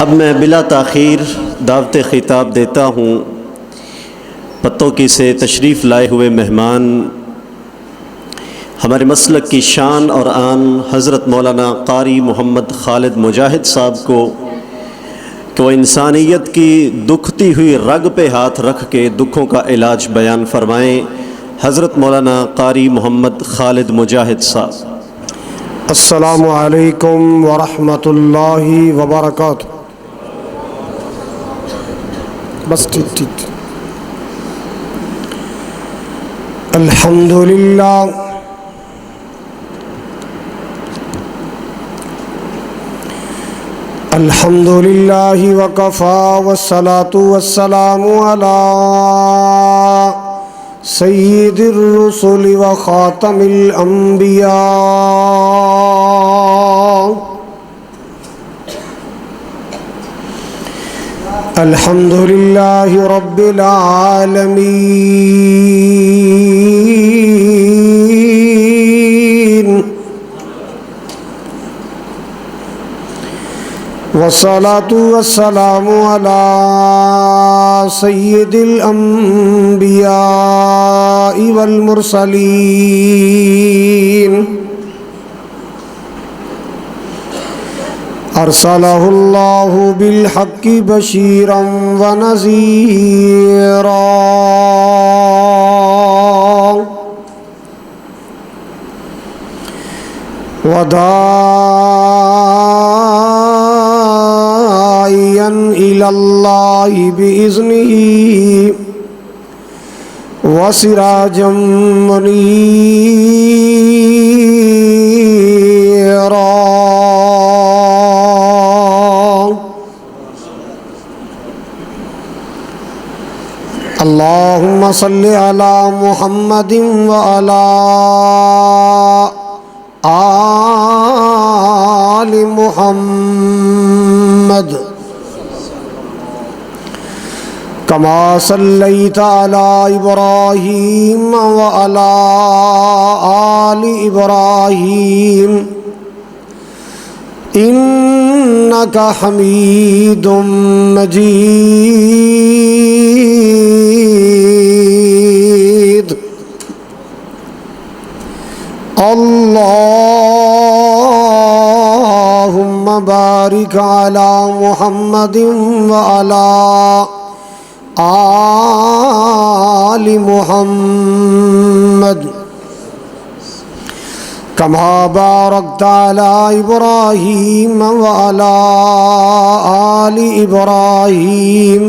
अब मैं बिला ताख़ीर दावत ख़िताब देता हूँ पत्तों की से तशरीफ़ लाए हुए मेहमान हमारे मसलक की शान और आन हज़रत मौलाना क़ारी मोहम्मद ख़ालिद मुजाहिद साहब को कि वो इंसानियत की दुखती हुई रग पे हाथ रख के दुखों का इलाज बयान फ़रमाएँ। हज़रत मौलाना क़ारी मोहम्मद ख़ालिद मुजाहिद साहब। अस्सलामु अलैकुम व रहमतुल्लाहि व बरकातुहू। बस ठीक। अल्हम्दुलिल्लाह अल्हम्दुलिल्लाहि व कफ़ा वस्सलातु वस्सलामु अला सय्यिदिर रुसुलि व ख़ातमिल अंबिया। अल्हम्दुलिल्लाहि रब्बिल आलमीन वस्सलातु वस्सलामु अला सय्यिदिल अंबिया वल मुरसलीन अरसलहुल्लाहु बिल हक्की बशीरन व नज़ीरा व दाइयन इलल्लाहि बिइज़्निही व सिराजम मुनीरा। अल्लाहुम्मा सल्लि अला मुहम्मदिन व अला आलि मुहम्मद कमा सल्लैता अला इब्राहीम व अला आलि इब्राहीम इन्नका हमीदुम मजीद। अल्लाहुम्मा बारिक अला मुहम्मदिन व अला आलि मुहम्मद कमा बारकता अला इब्राहीम व अला आलि इब्राहीम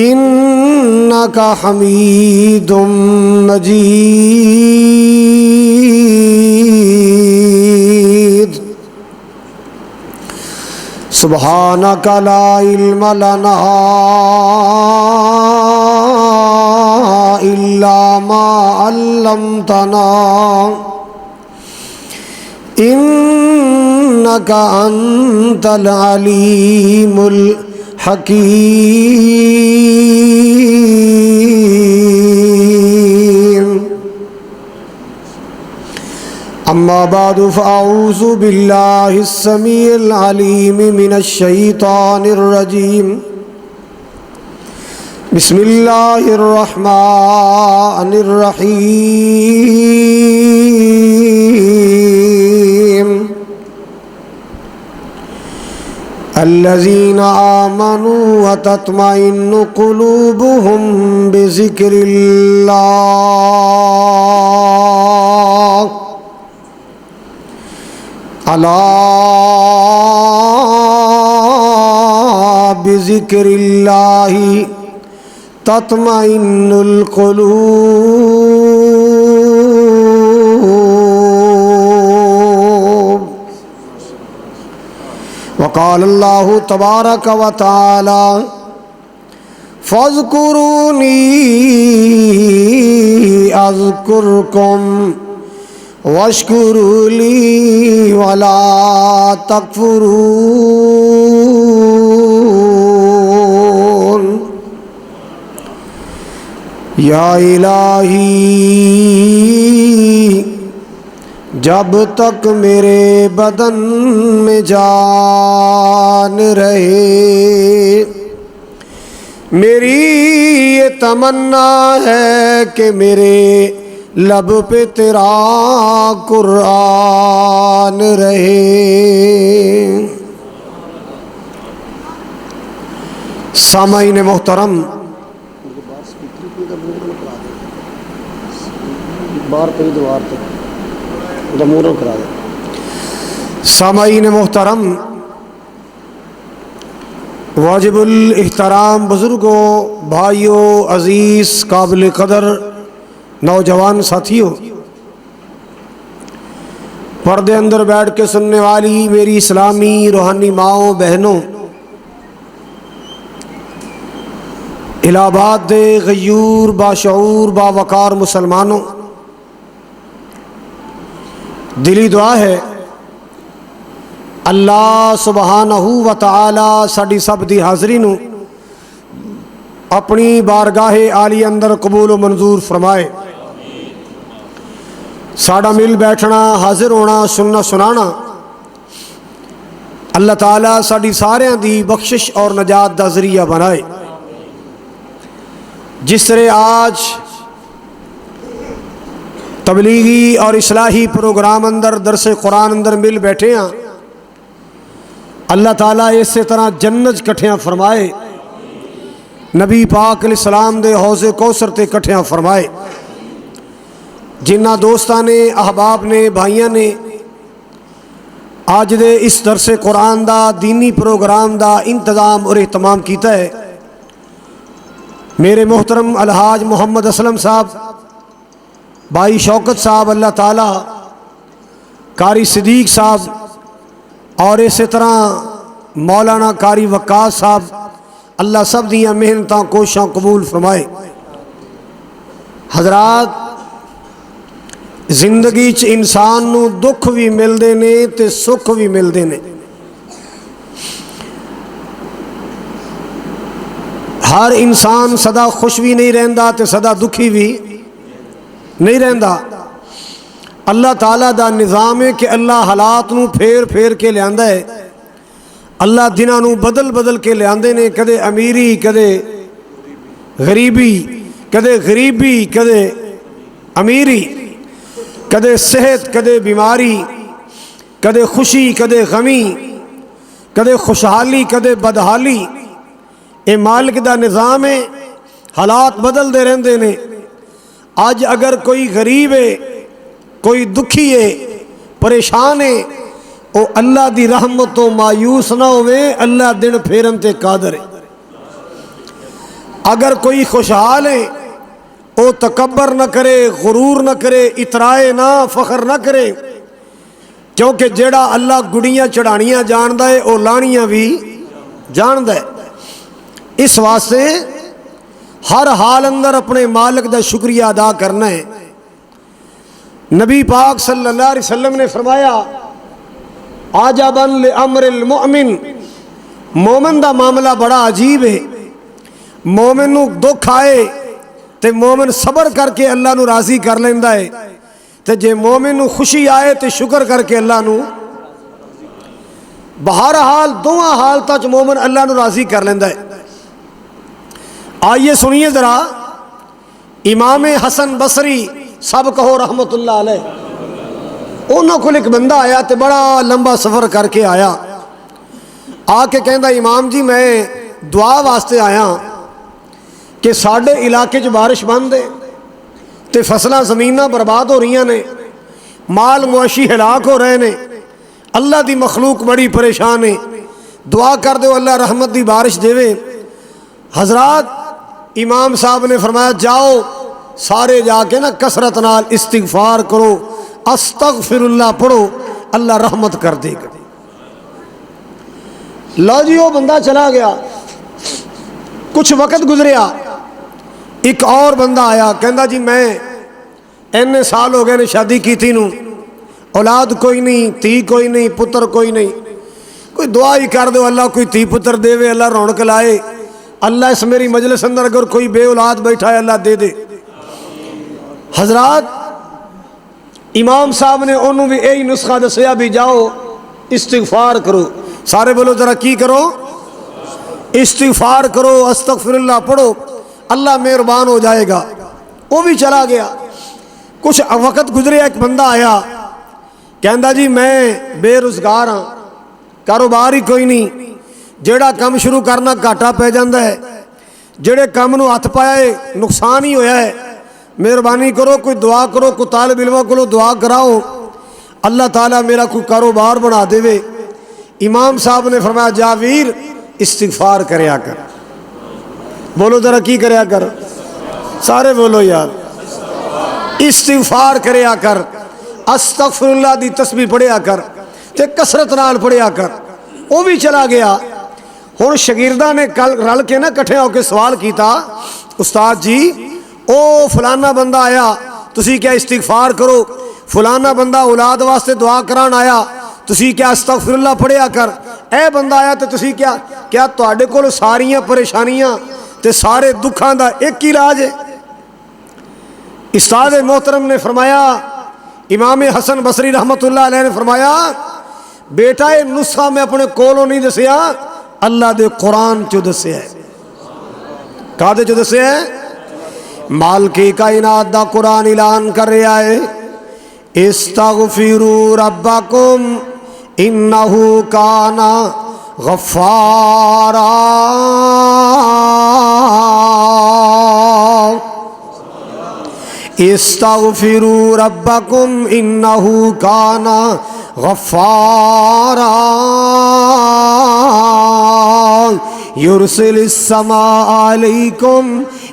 इन्नका हमीदुम मजीद। सुब्हानका ला इल्म लना इल्ला मा अल्लमतना इन्नका अंतल अलीमुल हकीम। अम्मा बादु फ़अऊज़ु बिल्लाहिस समीइल अलीम मिनश शैतानिर रजीम। बिस्मिल्लाहिर रहमानिर रहीम। अल्लज़ीना आमनू व तत्मइन्नु क़ुलूबुहुम बिज़िक्रिल्लाह अला बिज़िक्रिल्लाहि तत्मइन्नुल क़ुलूब। वक़ाल अल्लाहु तबारक व तआला फ़ज़्कुरूनी अज़्कुरकुम वश्कुरूली वला तकफुरून। या इलाही जब तक मेरे बदन में जान रहे, मेरी ये तमन्ना है कि मेरे लब पे तेरा कुरान रहे। सामाईन मोहतरम, सामाईन मोहतरम, वाजिबुल इहतराम बुज़ुर्गों, भाइयों, अज़ीज़, काबिल क़दर नौजवान साथियों, पर्दे अंदर बैठ के सुनने वाली मेरी इस्लामी रूहानी माओं बहनों, इलाहाबाद दे गयूर बाशऊर बावकार मुसलमानों, दिली दुआ है अल्लाह सुबहानहू व तआला साडी सब दी हाज़री नूं अपनी बारगाहे आली अंदर कबूल व मंजूर फरमाए। साड़ा मिल बैठना, हाजिर होना, सुनना सुनाना अल्लाह ताला साड़ी सारियां दी बख्शिश और नजात दा ज़रिया बनाए। जिस तरह आज तबलीगी और इस्लाही प्रोग्राम अंदर दरसे कुरान अंदर मिल बैठे हैं, अल्लाह ताला इस तरह जन्नत कट्ठियां फरमाए, नबी पाक अलैहिस्सलाम दे हौज़े कौसर ते कट्ठियां फरमाए। जिन्ना दोस्तां ने, अहबाब ने, भाइयों ने आज दे इस दरसे कुरान दा दीनी प्रोग्राम दा इंतज़ाम और एहतमाम किया है, मेरे मोहतरम अलहाज मोहम्मद असलम साहब, भाई शौकत साहब, अल्लाह ताला कारी सिद्दीक साहब और इस तरह मौलाना कारी वक्कास साहब, अल्लाह सब दियां मेहनतां कोशिशां कबूल फरमाए। हजरात, जिंदगी च इंसान नूं दुख भी मिलते ने ते सुख भी मिलते ने। हर इंसान सदा खुश भी नहीं रहिंदा ते सदा दुखी भी नहीं रहिंदा। अल्लाह ताला दा निज़ाम है कि अल्लाह हालात नूं फेर फेर के लियांदा है। अल्लाह दिनां नूं बदल बदल के लियांदे ने, कदे अमीरी, कदे गरीबी, कदे गरीबी, कदे अमीरी, कदे सेहत, कदे बीमारी, कदे खुशी, कदे गमी, कदे खुशहाली, कदे बदहाली। ये मालिक दा निज़ाम है, हालात बदलते रहंदे ने। अज अगर कोई गरीब है, कोई दुखी है, परेशान है, वो अल्लाह दी रहमत तो मायूस ना होवे, अल्लाह दिन फेरन ते कादर है। अगर कोई खुशहाल है, वो तकब्बर न करे, गुरूर न करे, इतराए ना, फखर न करे, क्योंकि जेड़ा अल्लाह गुड़ियाँ चढ़ानियाँ जानदा है, वो लानियाँ भी जानदा है। इस वास्ते हर हाल अंदर अपने मालिक का शुक्रिया अदा करना है। नबी पाक सल्लल्लाहु अलैहि वसल्लम ने फरमाया, आजबन लिअम्रिल मुमिन, मोमिन का मामला बड़ा अजीब है। मोमिन नूं दुख आए तो मोमिन सबर करके अल्लाह नूं राजी कर लेंदा है, तो जे मोमिन नूं खुशी आए तो शुक्र करके अल्लाह नूं, बहरहाल दोवां हालतां च मोमिन अल्लाह नूं राजी कर लेंदा है। आइए सुनिए जरा, इमाम हसन बसरी सब कहो रहमतुल्लाह अलैह, उन्होंने को एक बंदा आया तो बड़ा लंबा सफ़र करके आया। आके कहता, इमाम जी मैं दुआ वास्ते आया कि साढ़े इलाके च बारिश बंद है तो फसलां ज़मीनां बर्बाद हो रही ने, माल मुआशी हिलाक हो रहे हैं, अल्लाह की मखलूक बड़ी परेशान है, दुआ कर दो अल्लाह रहमत की बारिश देवे। हजरात, इमाम साहब ने फरमाया, जाओ सारे जाके ना कसरत नाल इस्तिगफार करो, अस्तगफिरुल्लाह पढ़ो, अल्लाह रहमत कर देगा। लो जी, वो बंदा चला गया। कुछ वक्त गुजरिया, एक और बंदा आया, कहता जी मैं इन्ने साल हो गए ने शादी की थी नूं, औलाद कोई नहीं, धी कोई नहीं, पुत्र कोई नहीं, कोई दुआ ही कर दो अल्लाह कोई धी पुत्र देवे, अल्लाह रौनक लाए, अल्लाह इस मेरी मजलिस अंदर अगर कोई बे औलाद बैठा है अल्लाह दे दे। हजरात, इमाम साहब ने उन्होंने भी यही नुस्खा दसिया भी जाओ इस्तिगफार करो। सारे बोलो जरा की करो, इस्तिगफार करो, अस्तगफिरुल्लाह पढ़ो, अल्लाह मेहरबान हो जाएगा। वो भी चला गया। कुछ वक्त गुजरे, एक बंदा आया, कहता जी मैं बेरोजगार हाँ, कारोबार ही कोई नहीं, जेड़ा काम शुरू करना घाटा पै जाता है, जेड़े काम नूं हथ पाया है नुकसान ही होया है, मेहरबानी करो, कोई दुआ करो, कोई तालिब इल्मां कोलों दुआ कराओ, अल्लाह ताला मेरा कोई कारोबार बना देवे। इमाम साहब ने फरमाया जा वीर इस्तिगफार करया कर। बोलो जरा की करया कर, सारे बोलो यार, इस्तिगफार करया कर, अस्तगफिरुल्लाह दी तस्बीह पढ़िया कर ते कसरत नाल पढ़िया कर। वो भी चला गया। हुण शागिर्दां ने कल रल के ना इकट्ठे होकर सवाल किया, उस्ताद जी ओ फलाना बंदा आया, तुसी क्या इस्तिगफार करो, फलाना बंदा औलाद वास्ते दुआ करान आया, तुसी क्या अस्तगफिरुल्लाह पढ़िया कर, ए बंदा आया तो तुसी क्या तुहाडे कोल सारियां परेशानियां ते सारे दुखां दा एक ही इलाज है? उस्ताद मोहतरम ने फरमाया, इमाम हसन बसरी रहमतुल्लाह अलैह ने फरमाया, बेटा ये नुस्खा मैं अपने कोलों नहीं दसिया, अल्लाह दे कुरान चो दसिया है। कादे चो दसिया है? मालिके कायनात दा कुरान ऐलान कर रहा है, इस्तगफिरू रब्बकुम इन्नहु काना गफ्फारा। इस्तगफिरू रब्बकुम इन्नहु काना गफ्फारा युरसिलिस समा अलैकुम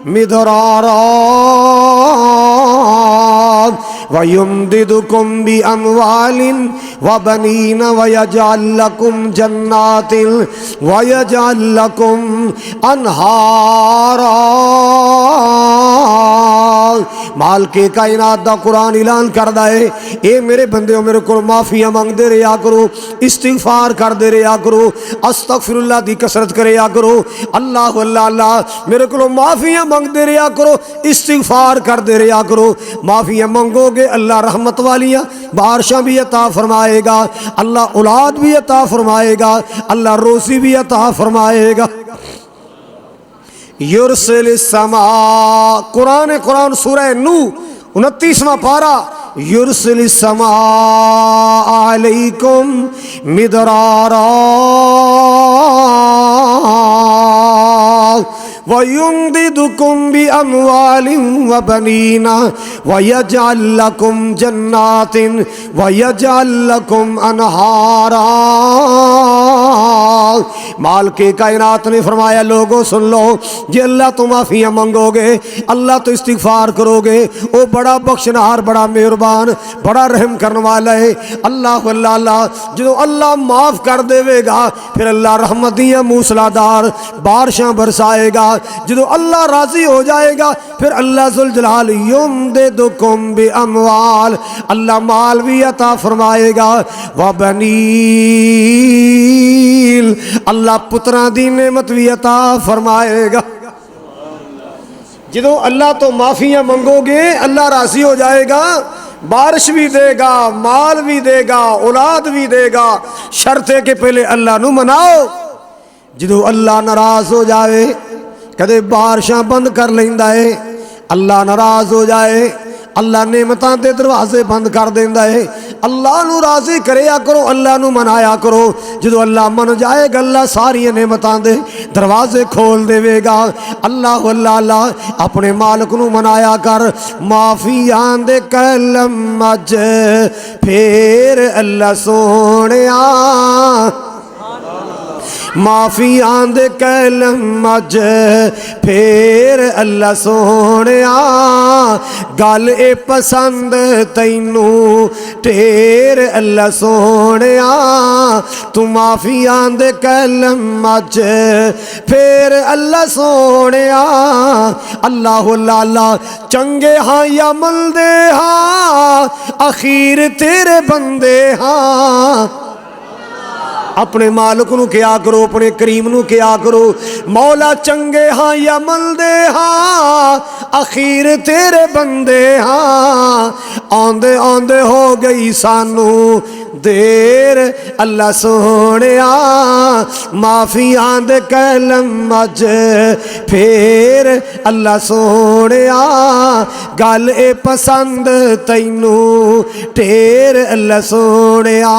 मिदरारा वयुमदिदुकुम बि अमवालिन व बनीन वयजअल लकुम जन्नातिन वयजअल लकुम अनहारा। मालिके कायनात दा कुरान ऐलान करदा है, ए मेरे बंदे मेरे को माफिया मंगते रहा करो, इस्तिगफार करते रहा करो, अस्तगफिरुल्लाह दी कसरत करया करो, अल्लाह अल्लाह अल्लाह मेरे को माफिया मंगते रहा करो, इस्तिगफार करते रहा करो। माफिया मंगोगे अल्लाह रहमत वालियाँ बारिशां भी अता फरमाएगा, अल्लाह औलाद भी अता फरमाएगा, अल्लाह रोज़ी भी अता फरमाएगा। युरसिलिस समा, कुरान सूरह नूह 29वां पारा, युरसिलिस समा अलैकुम मिदरारा वयुमदिदुकुम बि अमवालिन व बनीना वयजअल लकुम जन्नातिन वयजअल लकुम अनहारा। मालिके कायनात ने फरमाया, लोगों सुन लो, जे अल्लाह तो माफिया मंगोगे, अल्लाह तो इस्तिगफार करोगे, वो बड़ा बख्शनहार, बड़ा मेहरबान, बड़ा रहम करने वाला है। अल्लाह अल्लाह अल्लाह जो अल्लाह माफ कर देवेगा, फिर अल्लाह रहमत दियां मूसलाधार बारिशां बरसाएगा। जो अल्लाह राजी हो जाएगा, फिर अल्लाह जुल जलाल युमदिदुकुम बि अमवाल, अल्लाह माल भी अता फरमाएगा, व बनीन, अल्लाह पुत्रा दी नेमत भी अता फरमाएगा। जो अल्लाह तो माफिया मंगोगे अल्लाह राजी हो जाएगा, बारिश भी देगा, माल भी देगा, औलाद भी देगा, शर्त है कि पहले अल्लाह नू मनाओ। जो अल्लाह नाराज हो जाए, कदे बारिशां बंद कर लेंदा है, अल्लाह नाराज हो जाए, अल्लाह नेमतां दे दरवाजे बंद कर देंदा है। अल्लाह नू राजी करया करो, अल्लाह नू मनाया करो। जो अल्लाह मन जाएगा, अल्लाह सारिया नेमतां दे दरवाजे खोल देवेगा। अल्लाह अल्लाह अल्लाह अपने मालिक नू मनाया कर। माफिया दे कलम अज फेर अल्लाह सोहणिया, माफिया दे कलम अज फेर अल्लाह सोहणिया, गल ए पसंद तैनू ढेर अल्लाह सोहणिया, तू माफिया दे कलम अज फेर अल्लाह सोहणिया। अल्लाह अल्लाह अल्लाह चंगे हाँ या मंदे हाँ, अखीर तेरे बंदे हाँ, अपने मालिक नूं क्या करो, अपने करीम नूं क्या करो। मौला चंगे हाँ या मंदे हाँ, अखीर तेरे बंदे हाँ, आंदे आंदे हो गई सानू देर। अल्लाह सोहणिया माफी आंदे कैलम अज फिर। अल्लाह सोहणिया गल ए पसंद तैनू ढेर। अल्लाह सोहणिया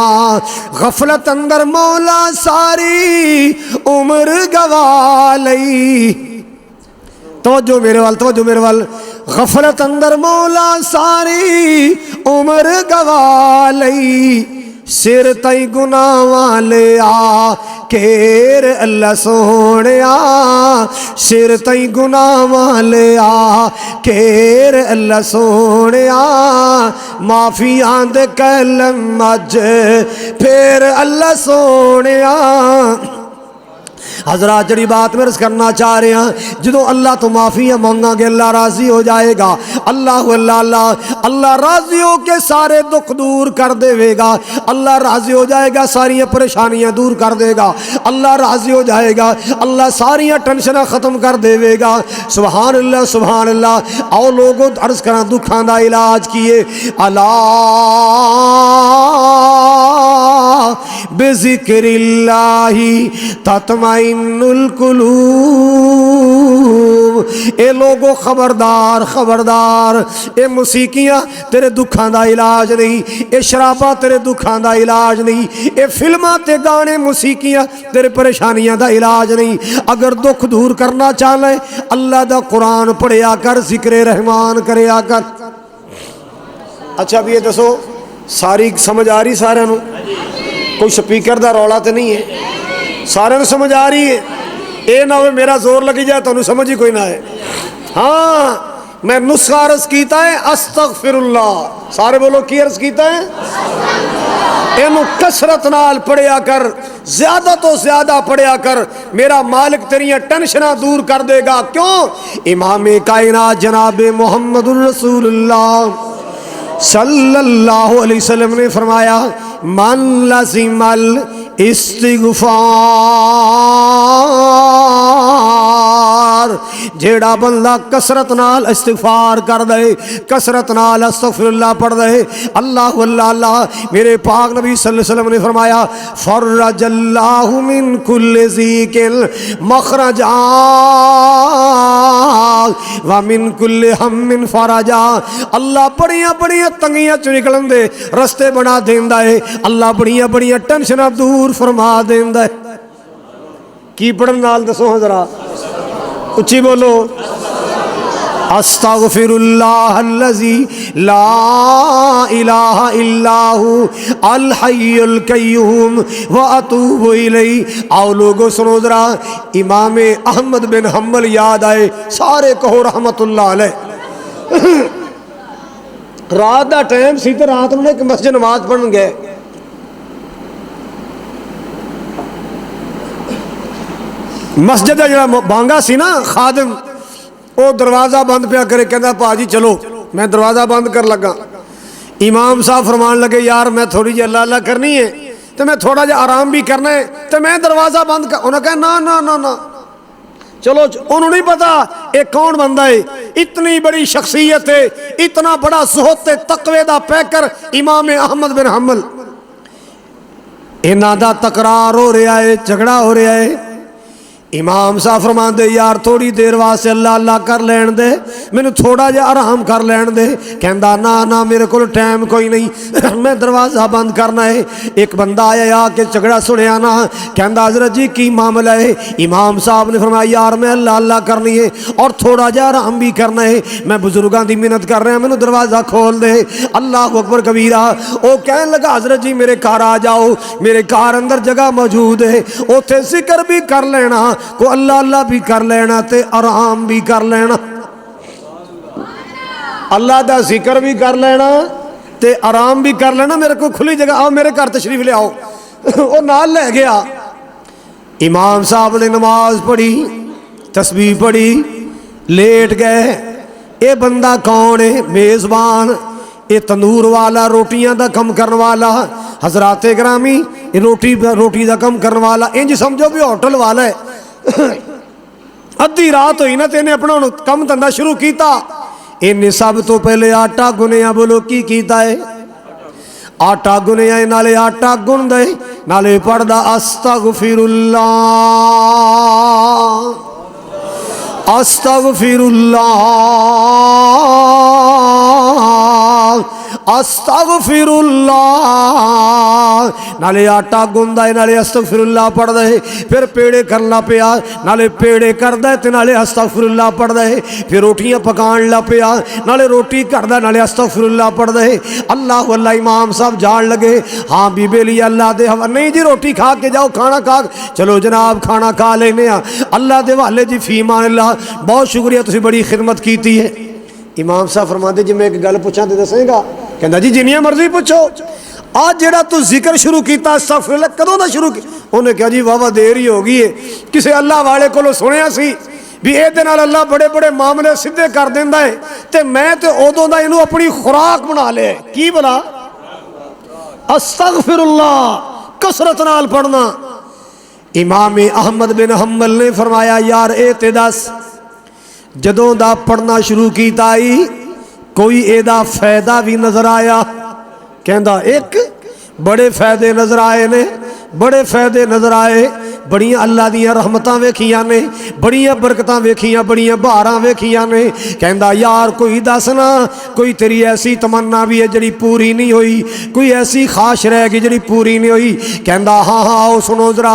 गफलत अंदर मौला सारी उम्र गवा लई। तवज्जो मेरे वाल, तवज्जो मेरे वाल। गफलत अंदर मौला सारी उम्र गवा लई, सिर तई गुनाह ले आ केर। अल्लाह सोहणिया सिर तई गुनाह ले आ केर। अल्लाह सोहणिया माफी आंदे कैलम अज फिर। अल्लाह सोहणिया हजरात जड़ी बात मैं अर्ज करना चाह रहे हैं, जो अल्लाह तो माफिया मांगांगे अल्लाह राजी हो जाएगा। अल्लाह अल्लाह अल्लाह अल्लाह राजी हो के सारे दुख दूर कर देगा। अल्लाह राजी हो जाएगा, सारियां परेशानियां दूर कर देगा। अल्लाह राजी हो जाएगा, अल्लाह सारियां टेंशन खत्म कर देगा। सुभान अल्लाह सुभान अल्लाह। आओ लोगों अर्ज करा दुखों का इलाज किए। अला बिज़िक्रिल्लाहि तत्माइन्नुल कुलूब। ए लोगो खबरदार खबरदार, ए मुसीकियां तेरे दुखों का इलाज नहीं, ए शराबा तेरे दुखों का इलाज नहीं, ए फिल्मां ते गाने मुसीकियां तेरे परेशानियां का इलाज नहीं। अगर दुख दूर करना चाहे अल्लाह का कुरान पढ़िया कर, जिक्र रहमान करया कर। अच्छा अब ये दसो सारी समझ आ रही सारिਆਂ ਨੂੰ? कोई स्पीकर का रौला तो नहीं है? सारे को समझ आ रही है? ये ना हो मेरा जोर लगी जाए तो समझ ही कोई ना है। हाँ मैं नुस्खा अर्ज किया है अस्तगफिरुल्लाह। सारे बोलो की अर्ज किया है? इनू कसरत नाल पढ़िया कर, ज्यादा तो ज्यादा पढ़िया कर, मेरा मालिक तेरिया टेंशन दूर कर देगा। क्यों? इमाम कायनात जनाब मोहम्मदुर रसूलुल्लाह सल्लल्लाहु अलैहि वसल्लम ने फरमाया, मन लज़िमल इस्तिग़फ़ार, जेड़ा बंदा कसरत नाल इस्तिग़फ़ार कर दे, कसरत नाल अस्तग़फ़िरुल्लाह पढ़ दे, अल्लाह अल्लाह अल्लाह, मेरे पाक नबी सल्लल्लाहु अलैहि वसल्लम ने फरमाया, फ़र्रजल्लाहु मिन कुल्लि ज़ीकिल मख़रजा व मिन कुल्लि हम्मिन फ़रजा। अल्लाह बड़िया बड़िया तंगियां चो निकलन दे रस्ते बना देंदा है। अल्लाह बड़िया बड़िया टेंशन दूर फरमा देंदा है। की पढ़न नाल दसो जरा उच्ची बोलो। अस्तगफिरुल्लाह अल्लज़ी ला इलाहा इल्लाहु अल हय्युल कय्यूम व अतूबु इलैहि। आओ लोगो सुनो जरा, इमाम अहमद बिन हम्बल याद आए, सारे कहो रहमतुल्लाह अलैह। रात का टाइम सी तो रात में एक मस्जिद नमाज पढ़न गए। मस्जिद का जो बांगा सी ना खादिम, वो दरवाज़ा बंद पिया करे, कहता भाजी चलो मैं दरवाज़ा बंद कर लगा। इमाम साहब फरमान लगे, यार मैं थोड़ी जी अल्लाह अल्लाह करनी है तो मैं थोड़ा जा आराम भी करना है तो मैं दरवाज़ा बंद कर। उन्होंने कहा ना ना ना ना चलो। उन्होंने नहीं पता ये कौन बंदा है, इतनी बड़ी शख्सियत है, इतना बड़ा ज़ुहद तकवे दा पैकर इमाम अहमद बिन हम्बल। इन्हां दा तकरार हो रहा है, झगड़ा हो रहा है। इमाम साहब फरमाते यार थोड़ी देर वास्ते अल्लाह अल्लाह कर लैन दे, मैनू थोड़ा जिहा आराम कर लैन दे। कहंदा ना ना मेरे को टाइम कोई नहीं, मैं दरवाज़ा बंद करना है। एक बंदा आया आके झगड़ा सुनिया ना, कहंदा हज़रत जी की मामला है? इमाम साहब ने फरमाया यार मैं अल्लाह अल्लाह करनी है और थोड़ा जिहा आराम भी करना है, मैं बुजुर्गों की मिन्नत कर रहा, मैनू दरवाज़ा खोल दे। अल्लाह अकबर कबीरा। वो कहन लगा हज़रत जी मेरे घर आ जाओ, मेरे घर अंदर जगह मौजूद है, उत्थे जिक्र भी कर लेना, को अल्लाह अल्लाह भी कर लेना ते आराम भी कर लेना। अल्लाह का जिक्र भी कर लेना ते आराम भी कर लेना। मेरे को खुली जगह आओ, मेरे घर तशरीफ ले आओ। वो नाल ले गया। इमाम साहब ने नमाज पढ़ी, तस्बीह पढ़ी, लेट गए। ये बंदा कौन है? मेज़बान, ये तंदूर वाला, रोटियां का कम करने वाला। हजराते ग्रामी ये रोटी का कम करने वाला, इंज समझो भी होटल वाला है। अद्धी रात हुई ना तो इन्हें अपना कम धंधा शुरू किया। इन्हें सब तो पहले आटा गुनिया। बोलो की कीता है? आटा गुनिया, नाले आटा गुन दे, नाले पढ़दा अस्तगफिरुल्लाह अस्तगफिरुल्लाह अस्तगफिरुल्लाह। नाले आटा गुंदा है, नाले अस्तगफिरुल्लाह पढ़दा है। फिर पेड़े करना पिया, नाले पेड़े करदा है ते नाले अस्तगफिरुल्लाह पढ़दा है। फिर रोटियां पकान ला पिया, नाले रोटी करदा नाले अस्तगफिरुल्लाह पढ़दा है। अल्लाह अल्लाह इमाम साहब जान लगे, हाँ बीबे लिया अल्लाह दे हवा। नहीं जी रोटी खा के जाओ, खाना खा, चलो जनाब खाना खा लेने अल्लाह दे वाले जी फीमान अल्लाह, बहुत शुक्रिया तुसी बड़ी खिदमत की है। इमाम साहब फरमाते जी मैं एक गल पूछा तो दसेगा? कहता जी जिन्नियां मर्जी पूछो। आज जेड़ा तू जिक्र शुरू किया अस्तगफिरुल्लाह कदों दा शुरू किया? उन्हें कहा जी वावा देर ही हो गई है, किसी अल्लाह वाले को सुनिया सी भी ये अल्लाह बड़े बड़े मामले सीधे कर देंदा है, ते मैं तो उदों दा इनू अपनी खुराक बना लिया। की बना? अस्तगफिरुल्लाह कसरत नाल पढ़ना। इमाम अहमद बिन हम्बल ने फरमाया यार ए ते दस जदों दा पढ़ना शुरू किया आई कोई एदा फायदा भी नजर आया? कहंदा एक बड़े फायदे नजर आए ने, बड़े फायदे नजर आए। बड़ियां अल्लाह दियां रहमतां वेखियां ने, बड़ियां बरकतां वेखियां, बड़ियां बहारां वेखियां ने। कहंदा यार कोई दस ना, कोई तेरी ऐसी तमन्ना भी है जिहड़ी पूरी नहीं हुई, कोई ऐसी ख्वाहिश रह गई जिहड़ी पूरी नहीं हुई? कहंदा हाँ हाँ आओ सुनो जरा।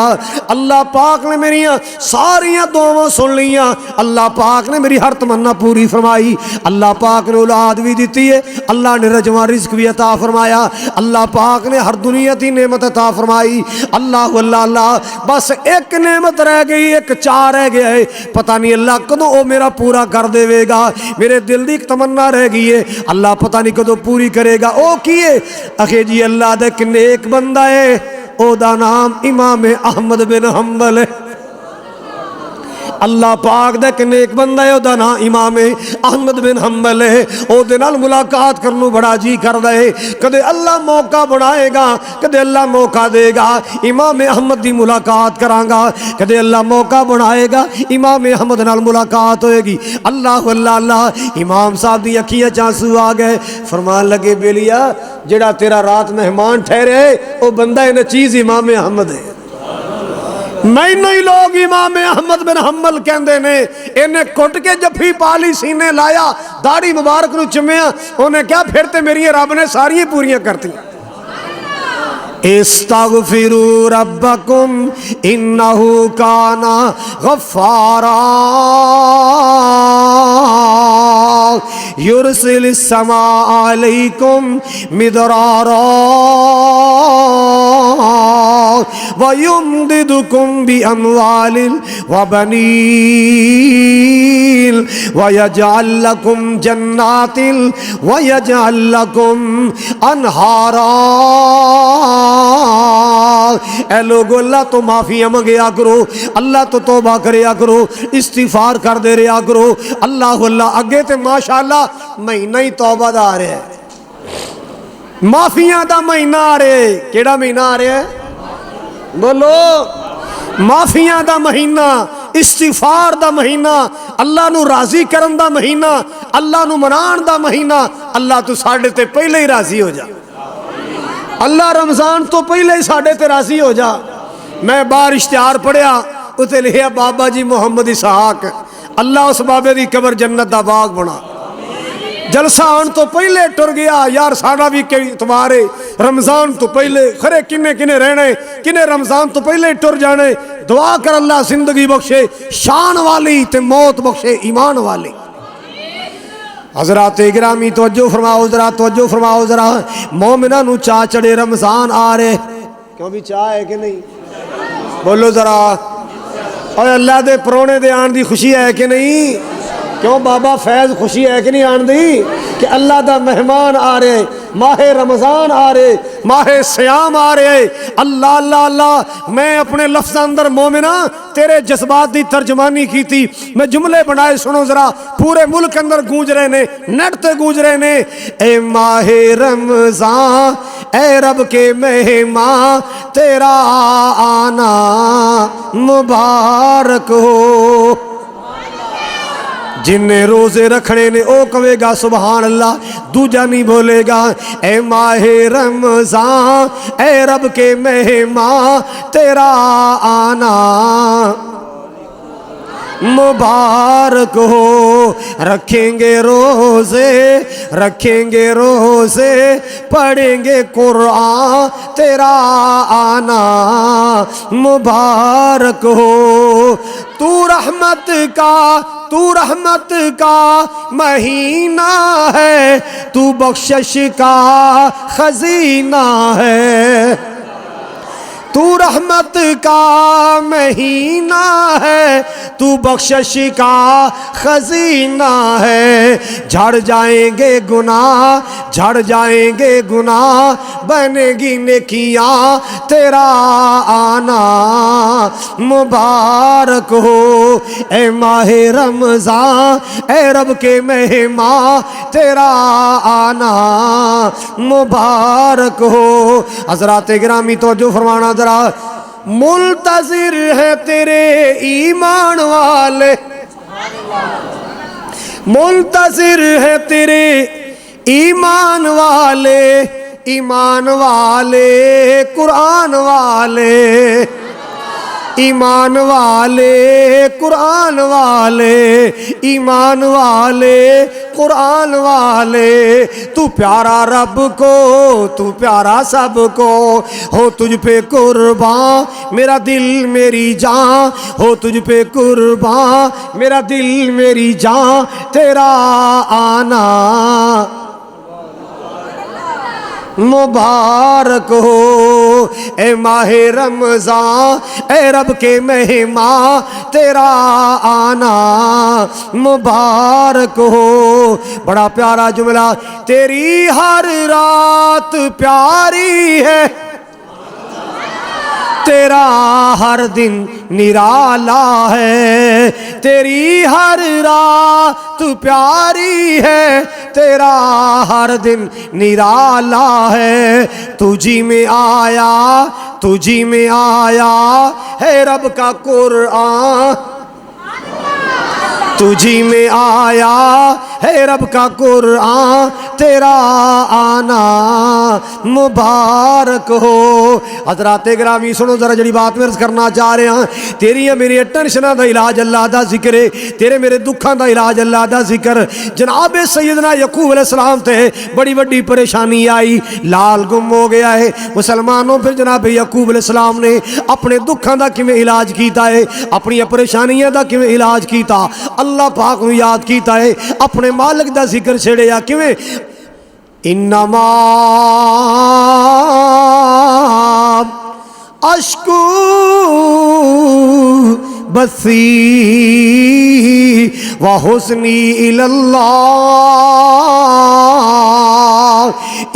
अल्लाह पाक ने मेरियां सारियां दुआवां सुन लियां, अल्लाह पाक ने मेरी हर तमन्ना पूरी फरमाई। अल्लाह पाक ने औलाद भी दी है, अल्लाह ने रजवा रिज़्क भी अता फरमाया, अल्लाह पाक ने हर दुनिया की नेमत अता फरमाई। अल्लाह अल्लाह अल्लाह बस एक नेमत रह गई, एक चाह रह गया है, पता नहीं अल्लाह कदों वो मेरा पूरा कर देगा। मेरे दिल की एक तमन्ना रह गई है, अल्लाह पता नहीं कदों पूरी करेगा। ओ की है? अखे जी अल्लाह दे एक नेक बंदा है, ओदा नाम इमाम अहमद बिन हम्बल है। अल्लाह पाक दा किन्ने एक बंदा है, ओदा नाम इमाम अहमद बिन हम्बल है। ओदे नाल मुलाकात करनू बड़ा जी करदा है। कदे अल्लाह मौका बनाएगा, कदे अल्लाह मौका देगा, इमाम अहमद दी मुलाकात करांगा। कदे अल्लाह मौका बनाएगा, इमाम अहमद नाल मुलाकात होएगी। अल्लाह अल्लाह अल्लाह। इमाम साहब दी अखियां च आंसू आ गए, फरमान लगे बेलिया जेड़ा तेरा रात मेहमान ठहरे वो बंदा इन्हें चीज इमाम अहमद है। मैनू ही लोग इमाम अहमद बिन हम्बल कहते ने। इन्हें कुट के जफ्फी पाली, सीने लाया, दाढ़ी मुबारक नू चुमिया, उन्हें क्या फिर ते मेरियां रब ने सारियां पूरियां करती। इस्तगफिरू रब्बकुम इन्नहु काना गफ्फारा युरसिलिस समा अलैकुम मिदरारा वयुमदिदुकुम बि अमवालिन व बनीन वयजअल लकुम जन्नातिन वयजअल लकुम अनहारा। ए लोगो अल्लाह तो माफिया मंगया करो, अल्लाह तो तौबा करया करो, इस्तिगफार कर दे रहा करो। अल्लाह अल्लाह अगे तो माशाअल्लाह महीना ही तौबा दा आ रहा है, माफिया दा महीना आ रहा है। केड़ा महीना आ रहा है? बोलो माफिया दा महीना, इस्तिगफार दा महीना, अल्लाह नू राजी करन दा महीना, अल्लाह नू मनान दा महीना। अल्लाह तू साढ़े ते पहले ही राजी हो जा, अल्लाह रमजान तो पहले ही साढ़े ते राजी हो जा। मैं बाहर इश्तिहार पढ़िया, उसे लिखा बाबा जी मुहम्मद इसहाक, अल्लाह उस बाबे की कबर जन्नत का बाग बना। जलसा आने तो पहले टुर गया यार, साड़ा भी तुम्हारे रमजान तो पहले खरे किन्ने किन्ने रहने, किन्ने रमजान तो पहले टुर जाने। दुआ कर अल्लाह जिंदगी बख्शे शान वाली ते मौत बख्शे ईमान वाली। हजरात गिरामी तवज्जो फरमाओ जरा, तवज्जो फरमाओ जरा। मोमिना नू चाह चढ़े रमजान आ रहे, क्यों भी चाह है कि नहीं? बोलो जरा। और अल्लाह दे परोने दे आन दी खुशी है कि नहीं? क्यों बाबा फैज खुशी है कि नहीं आन दी कि अल्लाह दा मेहमान आ रहे, माहे रमजान आ रहे, माहे सियाम आ रहे। अल्लाह अल्लाह अल्लाह। मैं अपने लफ्ज़ अंदर मोमिना तेरे जज्बात की तर्जमानी की थी, मैं जुमले बनाए सुनो जरा, पूरे मुल्क अंदर गूंज रहे ने, नेट ते गूंज रहे ने। ए माहे रमजान ए रब के मेहमान तेरा आना मुबारक हो। जिन्हें रोजे रखने ने ओ कहेगा सुभान अल्लाह, दूजा नहीं बोलेगा ए माहे रमजान ए रब के मेहमान तेरा आना मुबारक हो। रखेंगे रोजे पढ़ेंगे कुरान तेरा आना मुबारक हो। तू रहमत का महीना है, तू बख्शिश का खजीना है। तू रहमत का महीना है, तू बख्शिश का खजीना है। झड़ जाएंगे गुनाह बनेगी नेकियां तेरा आना मुबारक हो। ए माहे रमजान ए रब के मेहमान तेरा आना मुबारक हो। हज़रात गिरामी तवज्जो फरमाना जरा, मुल्तज़िर है तेरे ईमान वाले, मुल्तज़िर है तेरे ईमान वाले, ईमान वाले कुरान वाले, ईमान वाले कुरान वाले, ईमान वाले कुरान वाले। तू प्यारा रब को, तू प्यारा सबको, हो तुझ पे कुर्बान मेरा दिल मेरी जान, हो तुझ पे कुर्बान मेरा दिल मेरी जान तेरा आना मुबारक हो। ए माहे रमजान ए रब के मेहमान तेरा आना मुबारक हो। बड़ा प्यारा जुमला, तेरी हर रात प्यारी है, तेरा हर दिन निराला है। तेरी हर रात प्यारी है, तेरा हर दिन निराला है। तुझी में आया है रब का कुरान, तुझी में आया है रब का कुरान तेरा आना मुबारक हो। हज़रात गिरामी सुनो जरा, जड़ी बात मैं करना चाह रहा हाँ, तेरी मेरी टेंशना का इलाज अल्लाह का जिक्र है, तेरे मेरे दुखों का इलाज अल्लाह का जिक्र। जनाब सैयदना यकूब अलैहिस्सलाम ते बड़ी बड़ी परेशानी आई, लाल गुम हो गया है। मुसलमानों फिर जनाब यकूब अलैहिस्सलाम ने अपने दुखों का किवें इलाज किया है, अपनी परेशानियों का किवें इलाज किया, अल्लाह पाक नूं याद किया है, अपने मालिक का जिक्र छेड़िया किवें। इन्नमा अश्कू बसी व हुस्नी इलल्लाह,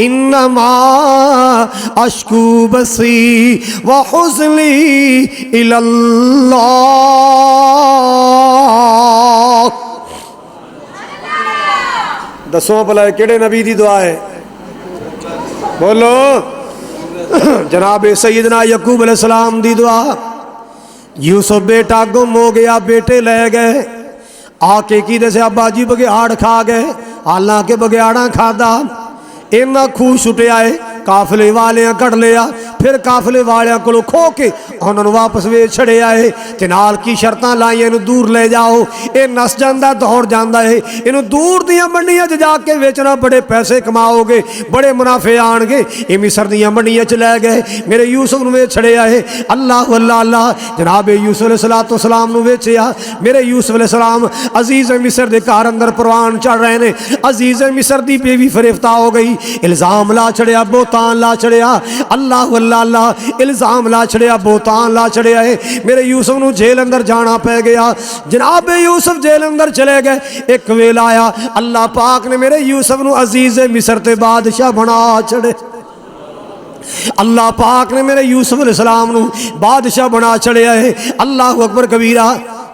इन्नमा अश्कू बसी व हुस्नी इलल्लाह। दसो भला केड़े नबी दी दुआ है, बोलो। जनाब सैयदना यकूब अलैहिस्सलाम दी दुआ। यूसुफ बेटा गुम हो गया, बेटे ले गए, आके की दसे अब्बा जी बघियाड़ खा गए। हालांकि बघियाड़ा खादा इन्ना खूह छुटिया है, काफले वाले कढ़ लिया, फिर काफले वाले को खो के उन्होंने वापस वेच छड़िया है। ते नाल की शर्तां लाइया, इनू दूर ले जाओ, ये नस जाता दौड़ जाता है, इनू दूर दियां मंडियां च जाके बेचना, बड़े पैसे कमाओगे, बड़े मुनाफे आएंगे। ये मिस्र दियां मंडियां च लै गए, मेरे यूसुफ नूं वेच छड़िया है। अल्लाह अल्लाह अल्लाह, जनाब यूसुफ अलैहिस्सलाम नूं वेचिया। मेरे यूसुफ अलैहिस्सलाम अजीज़ मिस्र के घर अंदर परवान चढ़ रहे हैं। अजीज़ मिस्र की बेवी फरेफ्ता हो गई, इल्ज़ाम ला छड़िया, बोतान ला छड़िया। अल्लाह अल्लाह अल्लाह, इल्ज़ाम ला छड़िया, बोतान ला छड़िया है। मेरे यूसुफ नूं जेल अंदर जाना पै गया। जनाब यूसुफ जेल अंदर चले गए। एक वेला आया, अल्लाह पाक ने मेरे यूसुफ नूं अजीज़ मिस्र ते बादशाह बना छड़े। अल्लाह पाक ने मेरे यूसुफ अलैहिस्सलाम नूं बादशाह बना छड़िया है। अल्लाह अकबर कबीरा।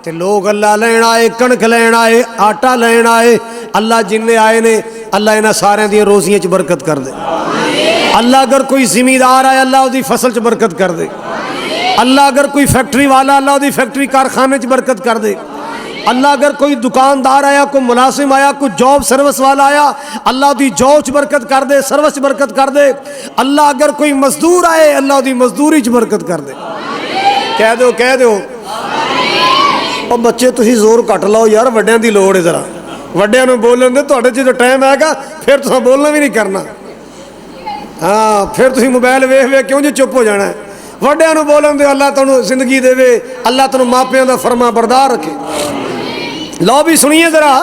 ते लोग अल्लाह लैन आए, कणक लैन आए, आटा लैन आए। अल्लाह जिन्ने आए ने, अल्लाह इन्हां सारियां दी रोज़ियां च बरकत कर दे। अल्लाह अगर कोई जिमीदार है अल्लाह उसकी फसल च बरकत कर दे। अल्लाह अगर कोई फैक्ट्री वाला अल्लाह उसकी फैक्ट्री कारखाने च बरकत कर दे। अल्लाह अगर कोई दुकानदार आया, कोई मुलाजिम आया, कोई जॉब सर्विस वाला आया, अल्लाह दी जॉब च बरकत कर दे, सर्विस च बरकत कर दे। अल्लाह अगर कोई मजदूर आए अल्लाह दी मजदूरी च बरकत कर दे। कह दो कह दो। और बच्चे तुसी जोर घट लाओ यार, वड्डियां दी लोड़ है जरा, वड्डियां नूं बोलण दे। तुहाडे च जो टाइम आएगा फिर तुसां बोलना भी नहीं करना। हाँ फिर तुसी मोबाइल वेख वेख क्यों जो चुप हो जाना है। वड्डियां नूं बोलण दे, अल्लाह तुहानूं जिंदगी देवे, अल्लाह तुहानूं मापियां दा फरमा बरदार रखे। लो भी सुनिए जरा,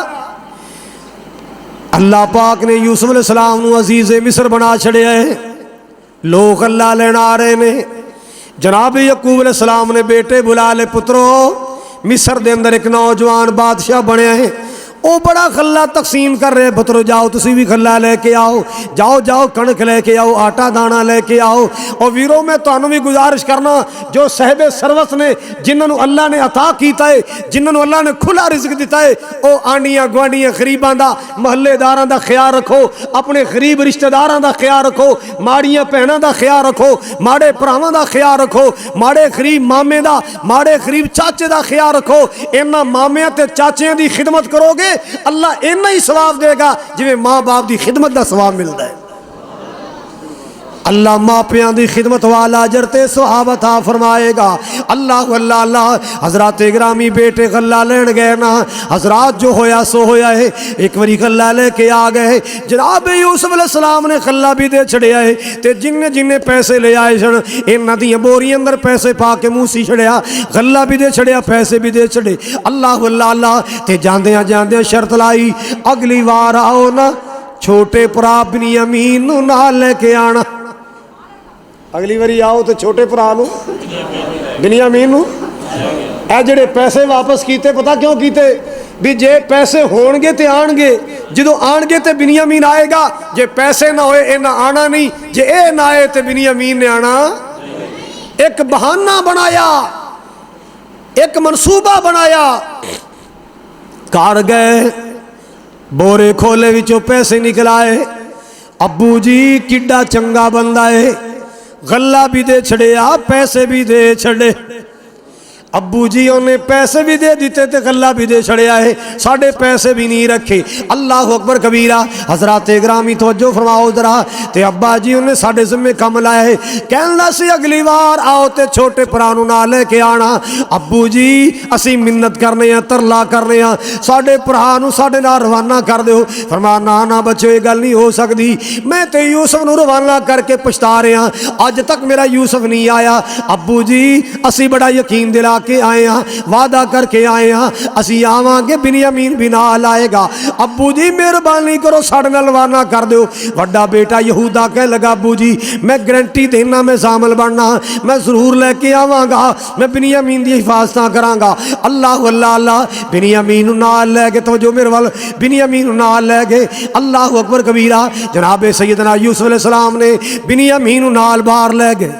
अल्लाह पाक ने यूसुफ अलैहिस्सलाम नूं अजीज़े मिस्र बना छड़िया है। लोग अल्लाह लेना आ रहे ने। जनाब यकूब अलैहिस्सलाम ने बेटे बुला ले, पुत्रो मिस्र दे अंदर एक नौजवान बादशाह बनया है, वो बड़ा खल्ला तकसीम कर रहे। पुत्रो जाओ तुसी भी खल्ला लेके आओ, जाओ जाओ कणक लेके आओ, आटा दाना लेके आओ। और वीरों मैं तुहानू भी गुजारिश करना, जो साहिबे सरवत ने, जिन्होंने अल्लाह ने अता किया है, जिन्होंने अल्लाह ने खुला रिज़्क दिता है, वो आंडियां गुआढ़ियां गरीबां दा, महल्लेदारां दा ख्याल रखो, अपने गरीब रिश्तेदारां दा ख्याल रखो, माड़ियां भैणां दा ख्याल रखो, माड़े भरावां दा ख्याल रखो, माड़े गरीब मामे दा, माड़े गरीब चाचे दा ख्याल रखो। इन्हां मामियां ते चाचियां दी खिदमत करोगे अल्लाह इन्ना ही सवाब देगा जिवें माँ बाप की खिदमत का सवाब मिलता है। अल्लाह मापियां की खिदमत वाला अजर ते सवाब अता फरमाएगा। अल्लाह अल्लाह अल्लाह। हजरात ग्रामी बेटे गल्ला लेन गए ना, हजरात जो होया सो होया है। एक बारी गल्ला लेके आ गए, जनाब यूसुफ अलैहिस्सलाम ने गल्ला भी दे छड़िया है, ते जिन्ने जिन्ने पैसे ले आए सन इन्हां दी बोरियां अंदर पैसे पा के मुँह सी छड़िया, गल्ला भी दे छड़िया, पैसे भी दे छड़े। अल्लाह अल्लाह अल्लाह। ते जांदियां जांदियां शर्त लाई, अगली बार आओ ना छोटे भरा बिन्यामीन नूं नाल लेके आना। अगली बारी आओ तो छोटे भरा नूं बिन्यामीन नूं। ए जिहड़े पैसे वापस कीते पता क्यों कीते? भी जे पैसे होणगे ते आणगे, जदों आणगे ते बिन्यामीन आएगा, जे पैसे ना होए इन्हां आना नहीं, जे ए ना आए ते बिन्यामीन ने आना। एक बहाना बनाया, एक मनसूबा बनाया। घर गए, बोरे खोले विचों पैसे निकलाए। अब्बू जी किड्डा चंगा बंदा है, गल्ला भी दे छड़े, आप पैसे भी दे छड़े। अब्बू जी उन्हें पैसे भी दे दिते ते गल्ला भी दे छड़िया है, साढ़े पैसे भी नहीं रखे। अल्लाह अकबर कबीरा। हजरात ग्रामी तवज्जो फरमाओ जरा। ते अब्बा जी उन्हें साढ़े जिम्मे कम लाया है, कहना सी अगली बार आओ ते छोटे भरा नूं ना लेके आना। अब्बू जी असी मिन्नत करने हैं, तरला करने हैं, साढ़े भरा नूं साढ़े नाल रवाना कर दो। फरमाया ना ना बच्चो ये गल नहीं हो सकती, मैं ते यूसुफ नूं रवाना करके पछता रहा, अज तक मेरा यूसुफ नहीं आया। अब्बू जी असी बड़ा यकीन दिला के आए हैं, वादा करके आए हैं, असी आवांगे बिन्यामीन भी नाल आएगा। अब्बू जी मेहरबानी करो साढ़े नाल रवाना कर दो। वड्डा बेटा यहूदा कह लगा, अब्बू जी मैं गारंटी देना मैं शामिल बनना, मैं जरूर लेके आवांगा, मैं बिन्यामीन दी हिफाजत करांगा। अल्लाह अल्लाह अल्लाह। बिन्यामीन नाल लै गए, तो जो मेरे वाल बिन्यामीन नाल लै गए। अल्लाह अकबर कबीरा। जनाब सैयदना यूसुफ अलैहिस्सलाम ने बिन्यामीन नाल बाहर लै गए।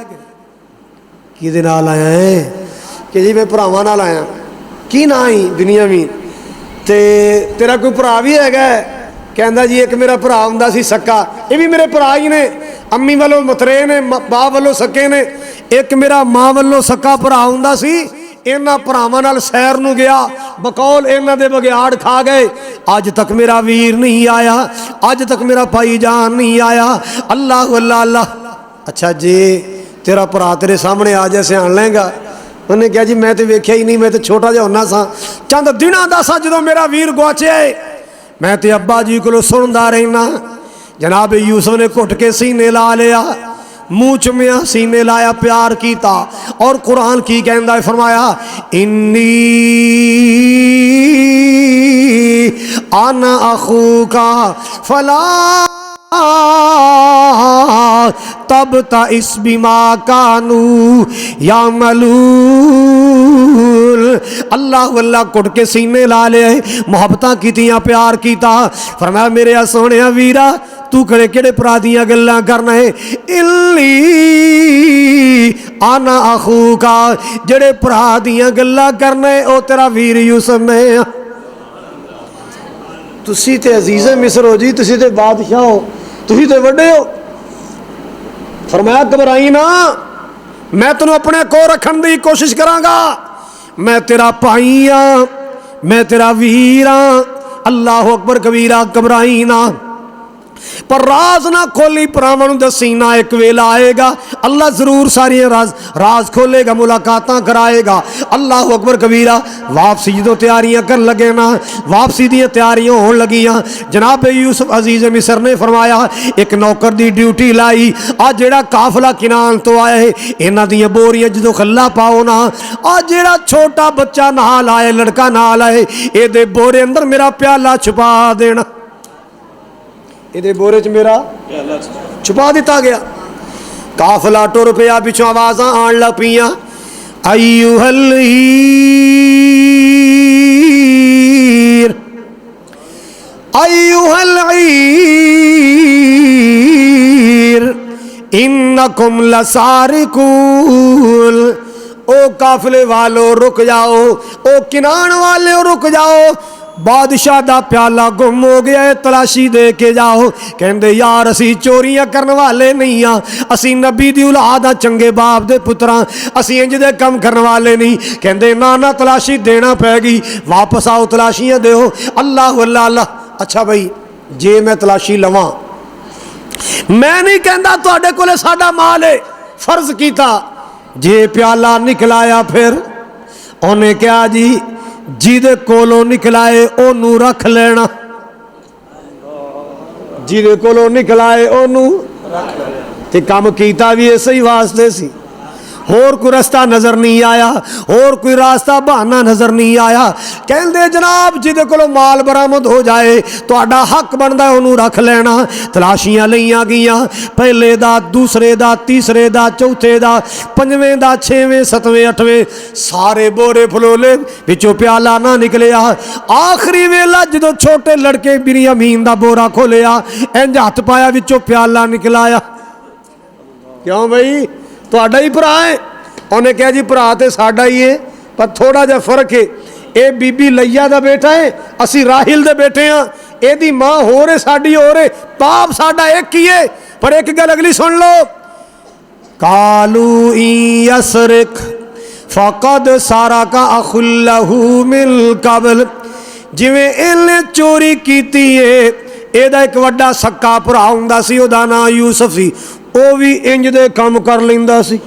किहदे नाल आया है कि जी मैं भरावां नाल आया। की ना ही बिन्यामीन, ते तेरा कोई भरा भी हैगा? कहंदा जी एक मेरा भरा हुंदा सी सक्का, ये भी मेरे भरा ही ने, अम्मी वालों मतरे ने, बाप वालों सक्के ने। एक मेरा माँ वालों सक्का भरा हुंदा सी, इन्हां भरावां नाल सैर नूं गया, बकौल इन्हां दे बगियाड़ खा गए। अज तक मेरा वीर नहीं आया, अज तक मेरा भाईजान नहीं आया। अल्लाह अल्लाह अल्लाह। अच्छा जी तेरा भरा तेरे सामने आ जाए सियाण लेंगा? उन्हें कहा जी मैं तो वेख्या ही नहीं, मैं तो छोटा जिहा होना सा, चंद दिनां दा सा जदों मेरा वीर गुआचिया है, मैं तो अब्बा जी को सुनता रहना। जनाब यूसुफ ने घुट के सीने ला लिया, मुँह चुमिया, सीने लाया, प्यार किया। और कुरान की कहता है, फरमाया इन्नी आना अखूका फला तब ता इस बीमा कानू या मलूल। अल्लाह अल्लाह कुट के सीने ला ले, मुहब्बत कीतियां, प्यार किया। फरमाया मेरे सोहणे वीरा तू कड़े केड़े भरा दियां गल्लां करना है? इल्ली आना अखूका, जेड़े भरा दियां गल्लां करना है ओ तेरा वीर यूसुफ में। तुसी ते अजीज़े मिस्र हो जी, तुसी ते बादशाह हो, तुसी ते वड्डे हो। फरमाया घबराई ना, मैं तेन अपने को रखने की कोशिश करांगा, मैं तेरा भाई हाँ, मैं तेरा वीर हाँ। अल्लाह अकबर कबीरा, घबराई ना, पर राज ना खोली, भरावां नूं दसी ना, एक वेला आएगा अल्लाह जरूर सारिया राज खोलेगा, मुलाकातां कराएगा। अल्लाह अकबर कबीरा। वापसी जो तैयारियां कर लगे ना, वापसी दी तैयारियां होने लगियां, जनाब यूसुफ अजीज मिस्र ने फरमाया एक नौकर दी ड्यूटी लाई, आ जेड़ा काफिला किनान तो आया है, इन्हां दी बोरियां जो खल्ला पाओ ना, आ जेड़ा छोटा बच्चा नाल आए, लड़का नाल आए, ये बोरे अंदर मेरा प्याला छुपा देना, ये बोरे च मेरा छुपा दिता गया। काफिला टुर पिया, पिछों आवाज़ां आन लग पियां, अय्युहल ईर, अय्युहल ईर, इन्नकुम लसारिकून। ओ काफिले वालों रुक जाओ, ओ किनान वाले रुक जाओ, बादशाह दा प्याला गुम हो गया है, तलाशी दे के जाओ। कहंदे यार असी चोरियां करने वाले नहीं हाँ, असी नबी दी औलाद हाँ, चंगे बाप दे पुत्रा, असी इंज दे कम करने वाले नहीं। कहंदे ना ना तलाशी देना पैगी, वापस आओ तलाशियां दो। अल्लाह अल्लाह अल्लाह। अच्छा भाई जे मैं तलाशी लवां, मैं नहीं कहता तुहाडे कोले साडा माल है, फर्ज कीता जे प्याला निकलाया फिर उन्हें क्या जी जिदे कोलों निकलाए ओनू रख लेना, जिदे कोलों निकलाए ओनू रख लेना। ते काम कीता भी इस ही वास्ते सी, होर कोई रास्ता नजर नहीं आया, होर कोई रास्ता बहाना नजर नहीं आया। कहते जनाब जिदे कोलों माल बरामद हो जाए तुहाडा हक बनता है ओनू रख लेना। तलाशियां लईयां गईयां, पहले दा, दूसरे दा, तीसरे दा, चौथे दा, पंजवें दा, छेवें, सतवें, अठवें, सारे बोरे फलोले, विचों प्याला ना निकलिया। आखिरी वेला जो छोटे लड़के बिनियामीन दा बोरा खोलिया, इंज हथ पाया, विचों प्याला निकलाया। क्यों भाई तुहाडा ही भरा है? उन्हें कहा जी भरा तो साडा ही है, पर थोड़ा जिहा फर्क है, ये बीबी लैया दा बेटा है, असी राहिल दे बेटे हाँ, एदी मां होर है, साडी होर है, पाप साडा एक ही है। पर एक गल अगली सुन लो, कालू यसरिक फकद सारा का अखुल्लहू मिल कबल। जिवें इन्हें चोरी कीती है, एदा एक वड्डा सक्का भरा हुंदा सी, ओदा नाम यूसुफ सी, वो भी इंज दे काम कर लेंदा सी।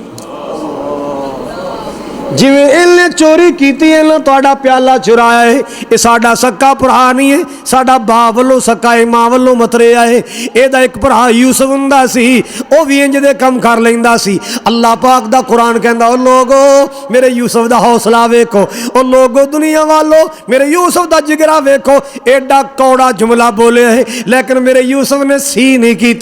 जिवें इन्हें चोरी की तुहाडा प्याला चुराया है, ये साडा सक्का भरा नहीं है, साडा बाप वालों सक्का है, मां वालों मतरेया है। एदा एक भरा यूसुफ हुंदा सी, वो भी इंज दे काम कर लेंदा सी। अल्लाह पाक दा कुरान कहंदा, ओ लोगो मेरे यूसुफ दा हौसला वेखो, ओ लोगो दुनिया वालों मेरे यूसुफ दा जिगरा वेखो। एडा कौड़ा जुमला बोले है, लेकिन मेरे यूसुफ ने सी नहीं की,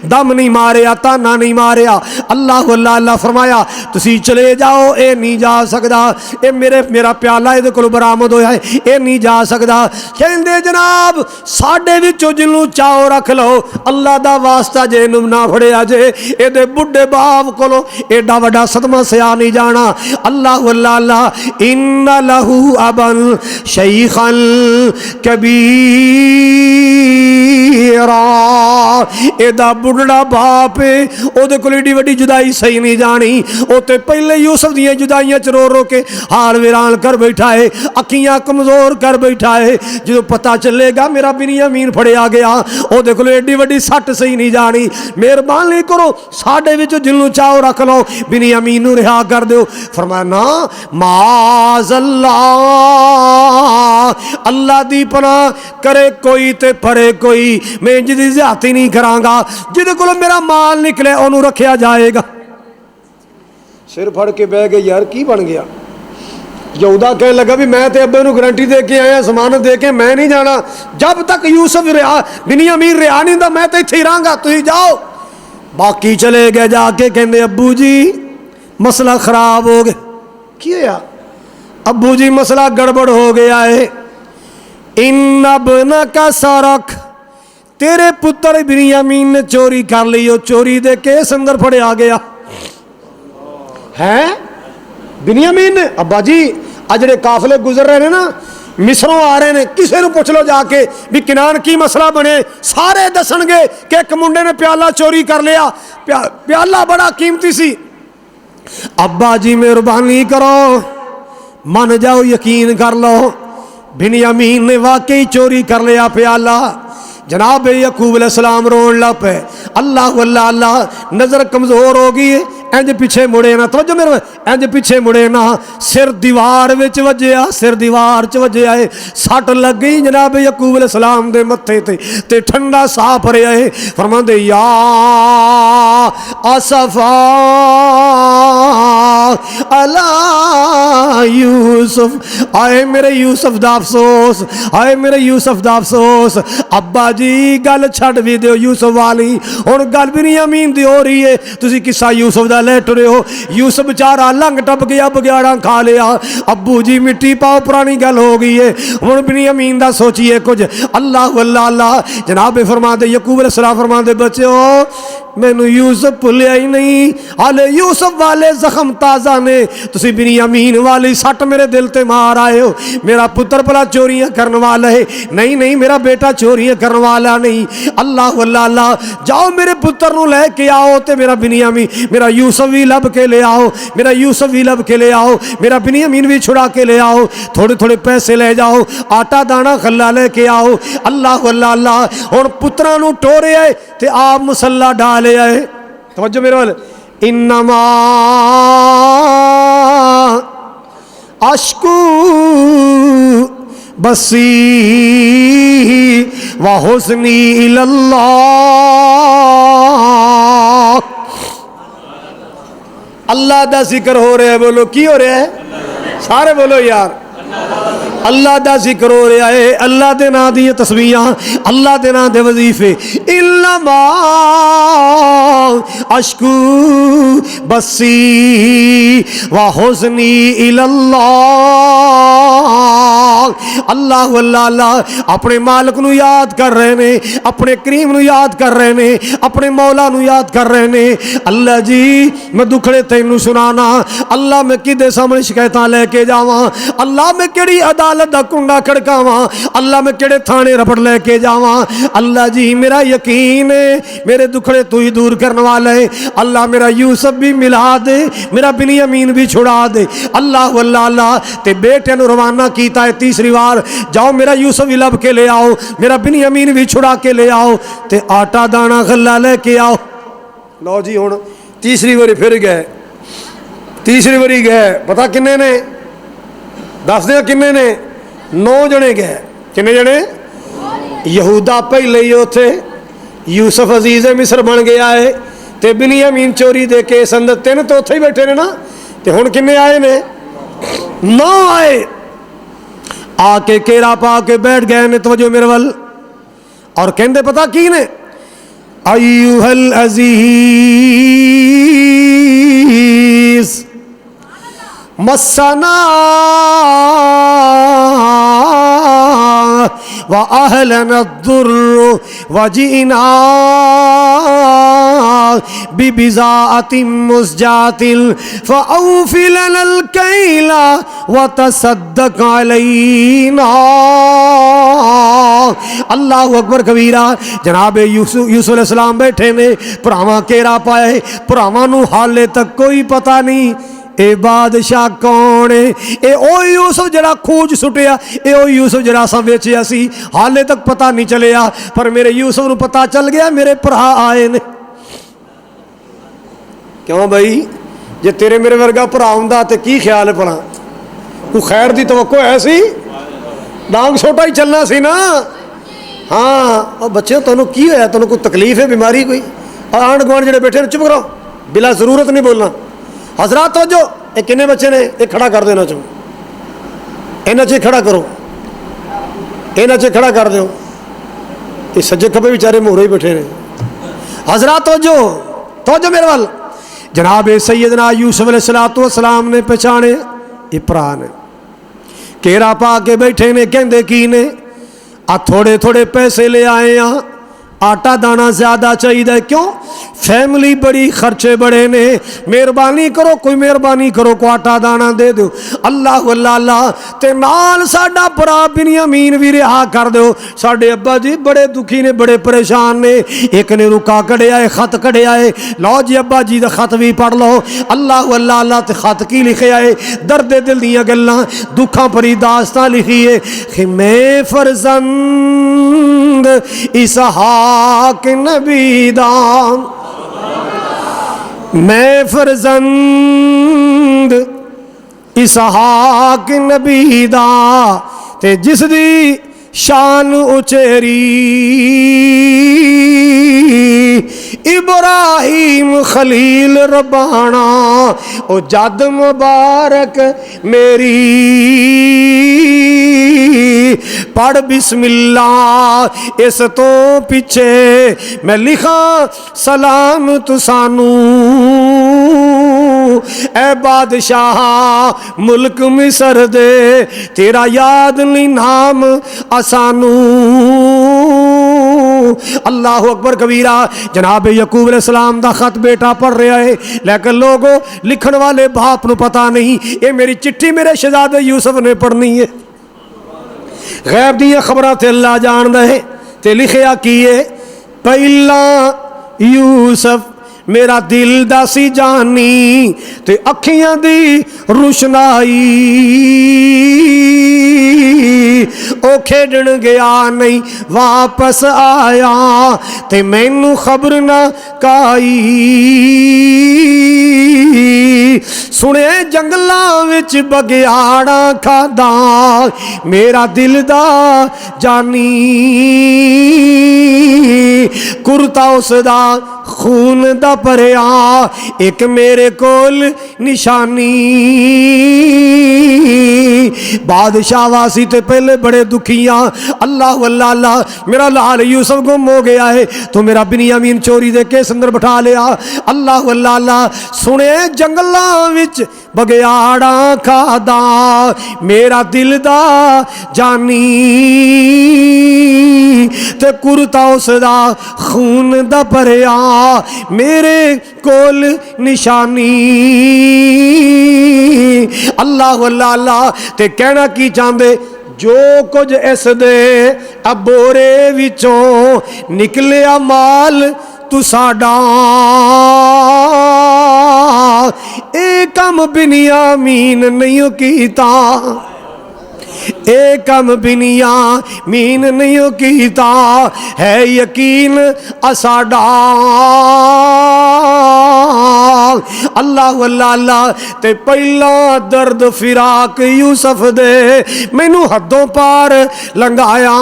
दम नहीं मारिया, ताना नहीं मारिया। अल्लाह अल्लाह अल्लाह फरमाया तुसी चले जाओ, ए नहीं जा सकदा, ये मेरा प्याला ये कोल बरामद होया है, ये नहीं जा सकदा। कहंदे जनाब साडे विचों जिन्नू चाओ रख लो, अल्लाह दा वास्ता जे इनू ना फड़िया जे, ये बुढ़े बाप कोलों एडा वड्डा सदमा सया नहीं जाना। अल्लाह अल्लाह अल्लाह। इन्ना लहू अबन शैखन कबीरा, एदा बुढ़ड़ा बाप है, ओदे कोल एडी वड्डी जुदाई सही नहीं जानी। ओ ते पहले यूसुफ दी जुदाइयां च रो रो के हाल वीरान कर बैठा है, अखियां कमजोर कर बैठा है। जो पता चलेगा मेरा बिनियामीन फड़िया गया, ओदे कोल एडी वड्डी सट सही नहीं जानी। मेहरबानी करो साडे विच जिन्नू चाहो रख लो, बिनियामीन नू रिहा कर दो। फरमाया ना माज़अल्लाह, अल्लाह दी पनाह करे कोई ते फरे कोई, मैं जिदी ज़्यादती नहीं करांगा। जिदे कोल मेरा माल निकले ओनू रखिया जाएगा। सिर फड़ के बह गए, यार की बन गया। यहूदा कहने लगा भी मैं तो अब्बे नू गारंटी दे के आया, जमानत दे के, मैं नहीं जाना। जब तक यूसुफ रिहा बिनियामीन रिहा नहीं था मैं तो इत्थे ही रहांगा, तुसीं जाओ। बाकी चले गए, जाके कहंदे अब्बू जी मसला खराब हो गया। की होया? अब्बू जी मसला गड़बड़ हो गया है। इन अबनका सरक, तेरे पुत्र बिनियामीन ने चोरी कर ली, वो चोरी दे केस अंदर फड़िया गया है। बिनियामीन ने अब्बा जी आ जेड़े काफिले गुजर रहे हैं ना, मिसरों आ रहे ने, किसी को पुछ लो जाके भी किनान की मसला बने, सारे दसणगे कि एक मुंडे ने प्याला चोरी कर लिया, प्याला बड़ा कीमती सी। अब्बा जी मेहरबानी करो, मन जाओ, यकीन कर लो, बिन्यामीन ने वाकई चोरी कर लिया प्याला। जनाब यकूब अलैहिस्सलाम रोन लग पे, अल्लाह अल्लाह अल्लाह, नज़र कमज़ोर हो गई, इंज पिछे मुड़े ना, तो जो मेरे इंज पिछे मुड़े ना, सिर दीवार विच वजया, सिर दीवार च वजया है, सट लग गई जनाब यकूब अलैहिस्सलाम दे मत्थे ते ठंडा साह भरिया है। फरमांदे या असफा अला यूसुफ, आए मेरे यूसुफ दा अफसोस, आए मेरे यूसुफ दा अफसोस। अब्बा जी गल छड़ भी दिओ यूसुफ वाली, हुण गल बिन्यामीन दी हो रही है, तुसीं किस्सा यूसुफ दा ले टुरे हो। यूसुफ बेचारा लंघ टप गया, बगैड़ा खा लिया। अब्बू जी मिट्टी पाओ, पुरानी गल हो गई है, हुण बिन्यामीन दा सोचिए कुछ। अल्लाह अल्लाह अल्लाह। जनाब फरमाते यकूब अलैहिस्सलाम फरमाते बच्चो मैनू यूसुफ भुलिया ही नहीं, हाले यूसुफ वाले जख्म ताज़ा ने, तुसीं बिन्यामीन वाली सट मेरे दिल ते मार आए हो। मेरा पुत्र भला चोरियां करने वाला है? नहीं नहीं, मेरा बेटा चोरियां करने वाला नहीं। अल्लाह अल्लाह अल्लाह, जाओ मेरे पुत्र नू लेके आओ ते मेरा बिन्यामीन, मेरा यूसुफ भी लब के ले आओ, मेरा यूसुफ भी लब के ले आओ, मेरा बिन्यामीन भी छुड़ा के ले आओ, थोड़े थोड़े पैसे ले जाओ, आटा दाना खल्ला लेके आओ। अल्लाह अल्लाह अल्लाह। हुण पुत्रां नू टोरे आए ते आप मुसल्ला डाले आए। तवज्जो मेरे वाल, इन्नमा अश्कू बसी व हुस्नी इलल्लाह। अल्लाह दा जिक्र हो रहा है, बोलो की हो रहा है? सारे बोलो यार, अल्लाह दा जिक्र हो रहा है, अल्लाह दे नां दी तस्बीहां, अल्लाह दे नां दे वजीफे। इल्लमा अश्कू बसी व हुस्नी इलल्लाह। अल्लाह अल्लाह अल्लाह, अपने मालिक नू याद कर रहे ने, अपने करीम नू याद कर रहे ने, अपने मौला नू याद कर रहे ने। अल्लाह जी मैं दुखड़े तैनू सुनाना, अल्लाह मैं किदे सामने शिकायतां लेके जावां, अल्लाह मैं केड़ी अदालत दा कुंडा खड़कावां, अल्लाह मैं केड़े थाने रपड़ लेके जावां। अल्लाह जी मेरा यकीन है मेरे दुखड़े तू ही दूर करने वाला है। अल्लाह मेरा यूसुफ भी मिला दे, मेरा बिन्यामीन भी छुड़ा दे। अल्लाह अल्लाह अल्लाह। ते बेटे नू रवाना कीता है तीसरी बार, जाओ मेरा यूसुफ भी लब के ले आओ, मेरा बिन्यामीन भी छुड़ा के ले आओ, ते आटा दाना गल्ला लेके आओ। लो जी हुण तीसरी बारी फिर गए, तीसरी बारी गए, पता किन्ने ने? दस दे किन्ने ने? 9 जने गए। किन्ने जने? यहूदा पहले ही उथे, यूसुफ अजीज़ मिस्र बन गया है, ते बिन्यामीन चोरी दे केस अंदर, 3 तो उत्थे ही बैठे ने ना। ते हुण किन्ने आए ने? 9 आए, आके केरा पा के बैठ गए ने। तवज्जो मेरे वल, और कहंदे पता की ने? अय्युहल अज़ीज़ मस्सना व अहलना दुर्र व जिना बिबिज़ाअतिन मुज़जातिन फ़अौफ़ि लनल कैला व तसद्दक़ अलैना। अल्लाहु अकबर कबीरा। जनाब यूसुफ अलैहिस्सलाम बैठे ने, भरावां केरा पाए, भरावां नू हाले तक कोई पता नहीं ए बादशाह कौन है। ए ओ यूसुफ जरा खूज सुटिया, ए ओ यूसुफ जरा असां वेचिया सी, हाले तक पता नहीं चलिया, पर मेरे यूसुफ नू पता चल गया मेरे भरा आए ने। क्यों भाई, जे तेरे मेरे वर्गा भरा हुंदा ते की ख्याल है भला? कोई खैर दी तवक्को है सी? डांग छोटा ही चलना सी ना। हाँ और बच्चे तुहानू की होया? तुहानू कोई तकलीफ है, बीमारी कोई? आंढ गुआंढ जेडे बैठे ने चुप करो, बिला जरूरत नहीं बोलना। हजरात तो जो ये किन्ने बच्चे ने, ये खड़ा कर देना चाहो, इन्हां च खड़ा करो, इन्हां च खड़ा कर दो। ये सज्जे खब्बे बेचारे मोहरे ही बैठे ने। हजरात तो जो मेरे वाल, जनाब सैयदना यूसुफ अलैहिस्सलाम ने पहचाने ये भरा ने, केरा पा के बैठे ने। कहंदे की ने? आ थोड़े थोड़े पैसे ले आए हैं, आटा दाना ज़्यादा चाहिए, क्यों? फैमिली बड़ी, खर्चे बड़े ने, मेहरबानी करो, कोई मेहरबानी करो, को आटा दाना दे दो। अल्लाह अल्लाह ते नाल साडा भरा बिन्यामीन भी रिहा कर दो। साडे अब्बा जी बड़े दुखी ने, बड़े परेशान ने। एक ने रुका कढ़िया है, खत कढ़िया है, लो जी अब्बा जी का खत भी पढ़ लो। अल्लाह अल्लाह ते खत की लिखे है? दर्द दिल दियाँ गल्लां, दुखा भरी दास्तां लिखी है कि मैं फरजंद इसहाक नबी दा, मैं फरजंद इसहाक नबी दा, ते जिस दी शान उचेरी इब्राहिम खलील रबाना, ओ जद मुबारक मेरी पढ़ बिस्मिल्लाह। इस तो पिछे मैं लिखा सलाम तुसानू, ऐ बादशाह मुल्क मिसर दे, तेरा याद नहीं नाम असानू। अल्लाह अकबर कबीरा। जनाब यकूब अलैहिस्सलाम दा खत बेटा पढ़ रहा है, लेकिन लोगों लिखण वाले बाप नूं पता नहीं ये मेरी चिट्ठी मेरे शहजादे यूसुफ ने पढ़नी है। गैब दियां खबरां ते अल्लाह जानदा है। ते लिखिया की है, पहला यूसुफ मेरा दिल दा सी जानी, ते अखियां दी रुशनाई, ओ खेडन गया नहीं वापस आया, ते मैनू खबर ना काई। सुने जंगलां विच बगियाड़ा खादा, मेरा दिल दा जानी, कुर्ता उसदा खून दा भरिया, एक मेरे कोल निशानी। बादशाह वासी ते पहले बड़े दुखियां, अल्लाह अल्लाह अल्लाह मेरा लाल यूसुफ गुम हो गया है, तो मेरा बिन्यामीन चोरी दे केस अंदर बिठा लिया। अल्लाह अल्लाह अल्लाह सुने जंगलां विच बगियाड़ा खादा, मेरा दिल दा जानी, ते कुर्ता उसदा खून दा भरिया, मेरे कोल निशानी। अल्लाह अल्लाह अल्लाह ते कहना की चाहते, जो कुछ इस दे बोरे विचों निकलिया माल तू साडा, ए कम बिन्यामीन नहीं कीता, ए कम बिन्यामीन नहीं कीता, है यकीन असाडा। अल्लाह अल्लाह अल्लाह ते पहला दर्द फिराक यूसुफ दे मैनू हदों पार लंघाया,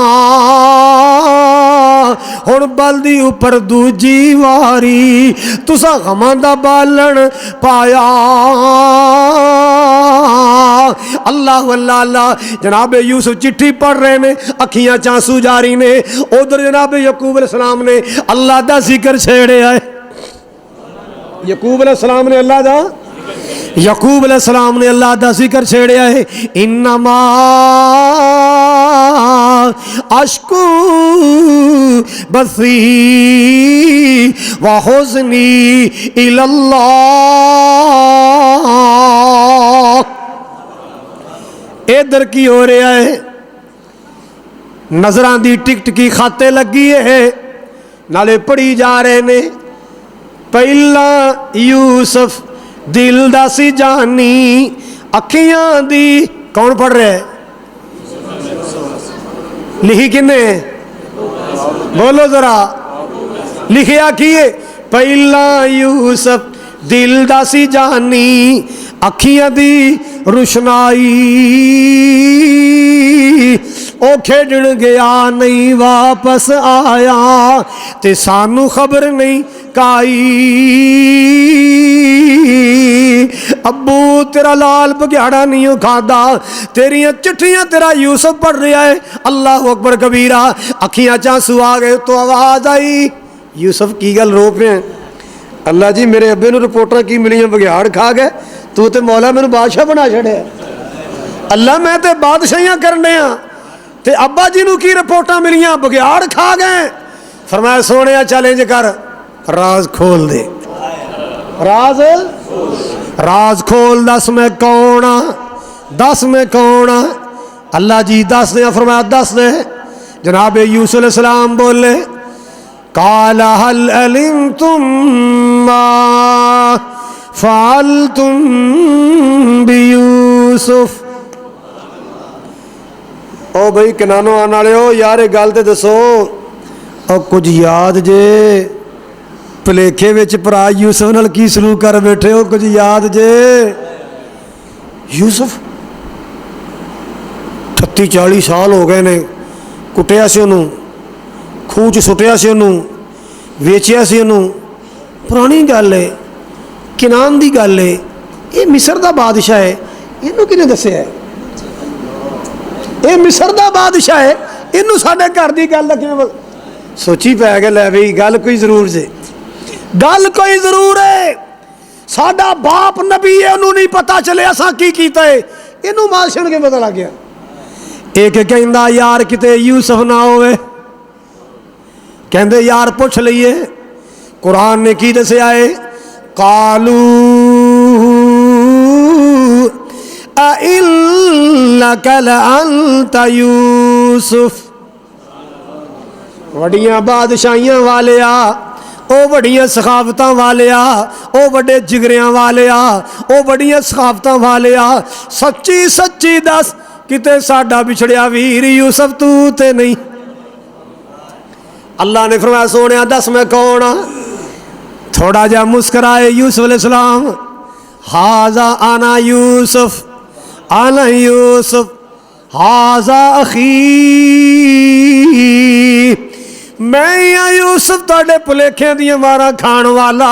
हुण बलदी उपर दूजी वारी तुसा गमां दा बालन पाया। अल्लाह अल्लाह अल्लाह जनाब यूसुफ चिट्ठी पढ़ रहे ने, अखियां चांसू जारी ने। उधर जनाब यकूब अलैहिस्सलाम ने अल्लाह दा जिक्र छेड़िया है। यकूब अलैहिस्सलाम ने अल्लाह दा यकूब अलैहिस्सलाम ने अल्लाह दा जिक्र छेड़िया है। इन्नमा अश्कू बसी व हुज़्नी इलल्लाह। इधर की हो रहा है, नजरां दी टिकट की खाते लगी है, नाले पढ़ी जा रहे ने। पहला यूसुफ दिल दा सी जानी, अखियां दी, कौन पढ़ रहा है? लिखी किने? बोलो जरा, लिखिया की है? पहला यूसुफ दिल दा सी जानी, अखियां दी रुशनाई, ओ खेडन गया नहीं वापस आया, ते सानू खबर नहीं काई। अब्बू तेरा लाल बघियाड़ा नहीं खादा, तेरिया चिट्ठियां तेरा यूसुफ पढ़ रहा है। अल्लाह अकबर कबीरा। अखियां चांसू आ गए तो आवाज आई, यूसुफ की गल रो पे? अल्लाह जी मेरे अब्बे नूं रिपोर्टां की मिलियां, बघियाड़ खा गए, तू तो मौला मैनू बादशाह बना छड़िया। अल्लाह मैं तो बादशाहियां करने ते अब्बा जी नूं की रिपोर्टां मिलियां, बघियाड़ खा गए। फरमाया सोने चैलेंज कर, राज खोल दे, राज खोल, दस मैं कौन हाँ, दस मैं कौन हाँ। अल्लाह जी दस दे, फरमाया दस दे। जनाब यूसुफ अलैहिस्सलाम बोले, काला हल अलिमतुम मा फ़अलतुम बियूसुफ। ओ भाई कनानो आने वाले हो यार, एक गल तो दसो, और कुछ याद जे भुलेखे विच भरा यूसुफ नाल की सलूक कर बैठे हो, कुछ याद जे? यूसुफ 38-40 साल हो गए ने, कुटिया से उन्होंने, खूह च सुटिया से उन्होंने, वेचिया से उन्होंने, पुरानी गल है, किनान की गल है, ये मिस्र का बादशाह है, इनू किने दसिया है? ये मिस्र का बादशाह है, इनू साडे घर की गल का किवें सोची पै गया? लै बई गल कोई जरूर जे, गल कोई जरूर है। साडा बाप नबी है, उन्होंने नहीं पता चले असा की कीता है, इनू माल सुन के पता लग गया। एक कहंदा यार किते यूसुफ ना होवे, कहंदे यार पुछ लईए, कुरान ने की दसिया है, कालू अइन्नका लअंता यूसुफ। वड्डियां बादशाहियां वाले आ, ओ वड्डियां सखावतां वाले आ, ओ वड्डे जिगरियां वाले आ, ओ वड्डियां सखावतां वाले आ, सच्ची सच्ची दस किते साडा बिछड़िया वीर यूसुफ तू ते नहीं? अल्लाह ने फरमाया सोने दस मैं कौन हाँ। थोड़ा जा मुस्कराए यूसुफ अलैहिस्सलाम, हाजा आना यूसुफ, आना यूसुफ, हाजा अखी, मैं ही हाँ यूसुफ तुहाडे भुलेखे दियां मारां खाण वाला,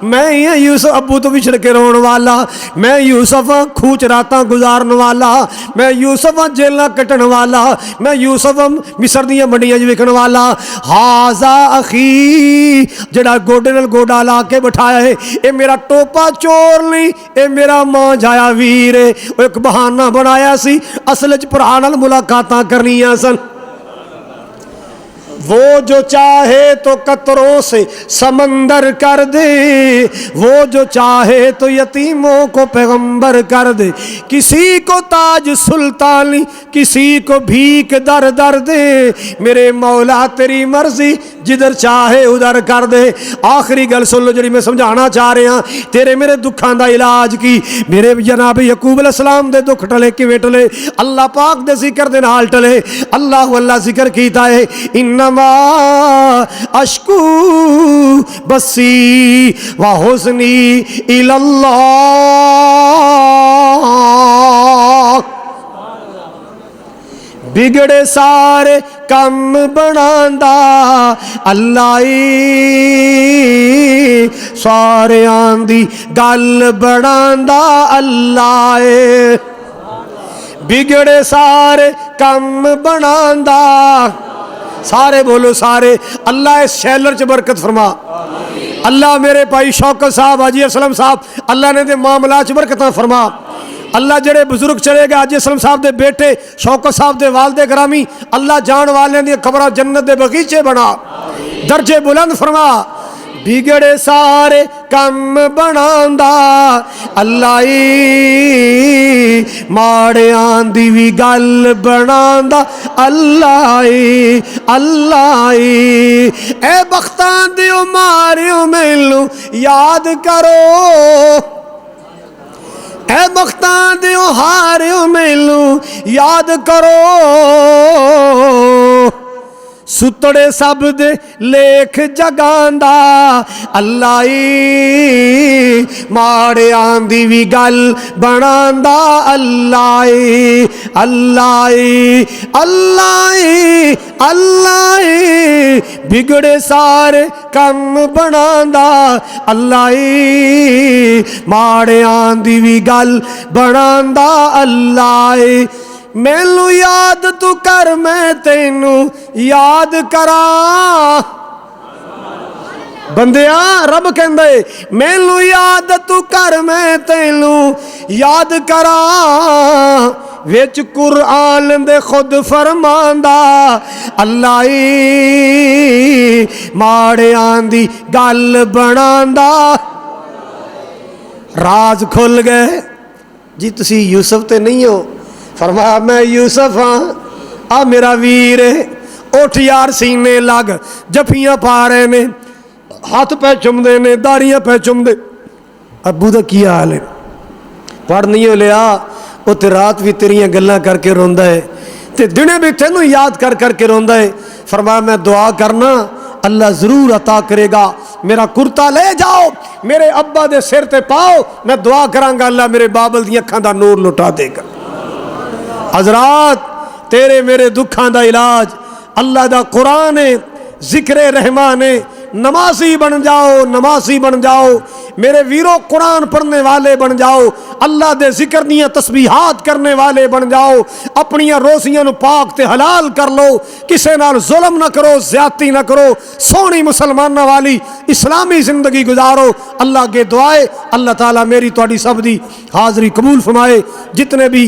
मैं ही हाँ यूसुफ अबू तो विछड़ के रोण वाला, मैं यूसुफ हाँ खूह च रातां गुजारन वाला, मैं यूसुफ हाँ जेलां कट्टण वाला, मैं यूसुफ हाँ मिस्र दियां मंडियां च विकण वाला। हाजा अखी, जिहड़ा गोडे नाल गोडा ला के बिठाया है, ये मेरा टोपा चोर नहीं, ये मेरा मां जाया वीर है। वो एक बहाना बनाया सी, असल च भरा नाल मुलाकातां करनियां सन। वो जो चाहे तो कतरों से समंदर कर दे, वो जो चाहे तो यतीमों को पैगंबर कर दे, किसी को ताज सुल्तानी, किसी को भीख दर दर दे, मेरे मौला तेरी मर्जी जिधर चाहे उधर कर दे। आखिरी गल सुन लो जी मैं समझाना चाह रहा, तेरे मेरे दुखों का इलाज की, मेरे जनाब यकूब अलैहिस्सलाम दे दुख टले किवें टले? अल्लाह पाक दे जिक्र दे नाल टले। अल्लाह अल्लाह जिक्र कीता है, इन्नमा अशकू बसी व हुस्नी इलल्लाह। बिगड़े सारे कम बनांदा अल्लाह, सारे आंदी गल बनांदा अल्लाह, बिगड़े सारे कम बनांदा, सारे बोलो सारे। अल्लाह इस शैलर च बरकत फरमा, अल्लाह मेरे भाई शौकत साहब हाजी असलम साहब, अल्लाह ने दे मामला च बरकत फरमा। अल्लाह जेड़े बुजुर्ग चले गए हाजी असलम साहब दे बेटे शौकत साहब दे वालदे ग्रामी, अल्लाह जान वाले दी कब्रां जन्नत दे बगीचे बना, दर्जे बुलंद फरमा। बिगड़े सारे कम बनांदा अल्लाह, माड़ियां दी भी गल बनांदा अल्लाह, अल्लाह। ए बख्तां दिओ मारियो मैनू याद करो, ए बख्तां दिओ हारियो मैनू याद करो, सुतड़े सब दे लेख जगांदा अल्लाह, माड़ियां दी भी गल बनांदा अल्लाह, अल्लाह, अल्लाह, अल्लाह। बिगड़े सारे कम बनांदा अल्लाह, माड़ियां दी भी गल बनांदा अल्लाह। मैनू याद तू कर मैं तेनू याद करा, बंदिया रब कहंदे मैनू याद तू कर मैं तैनू याद करा विच कुरान दे खुद फरमांदा अल्लाह ही माड़ियां दी गल बनांदा। राज खुल गए जी तुसी यूसुफ ते नहीं हो। फरमाया मैं यूसुफ हाँ आ मेरा वीर है। उठ यार सीने लग जफियां पा रहे ने हाथ पै चुमदे ने दाड़ियां पै चुमदे। अबू दा की हाल है पढ़ नहीं हो लिया वो तो रात भी तेरियां गल्लां करके रोंदा है ते दिने भी तेनू याद कर करके रोंदा है। फरमाया मैं दुआ करना अल्लाह जरूर अता करेगा। मेरा कुर्ता ले जाओ मेरे अब्बा दे सिर ते पाओ मैं दुआ करांगा अल्लाह मेरे बाबल दी अखां दा नूर लुटा देगा। हजरात तेरे मेरे दुखां दा इलाज अल्लाह दा कुरान है जिक्र रहमान है। नमाजी बन जाओ नमाजी बन जाओ मेरे वीरों कुरान पढ़ने वाले बन जाओ अल्लाह दे जिक्र दियां तस्बीहात करने वाले बन जाओ। अपनियां रोजियां नू पाक ते हलाल कर लो किसे नाल जुल्म ना करो ज्यादती ना करो सोहनी मुसलमाना वाली इस्लामी जिंदगी गुजारो। अल्लाह के दुआए अल्लाह ताला मेरी तुहाडी सब दी हाज़री कबूल फरमाए। जितने भी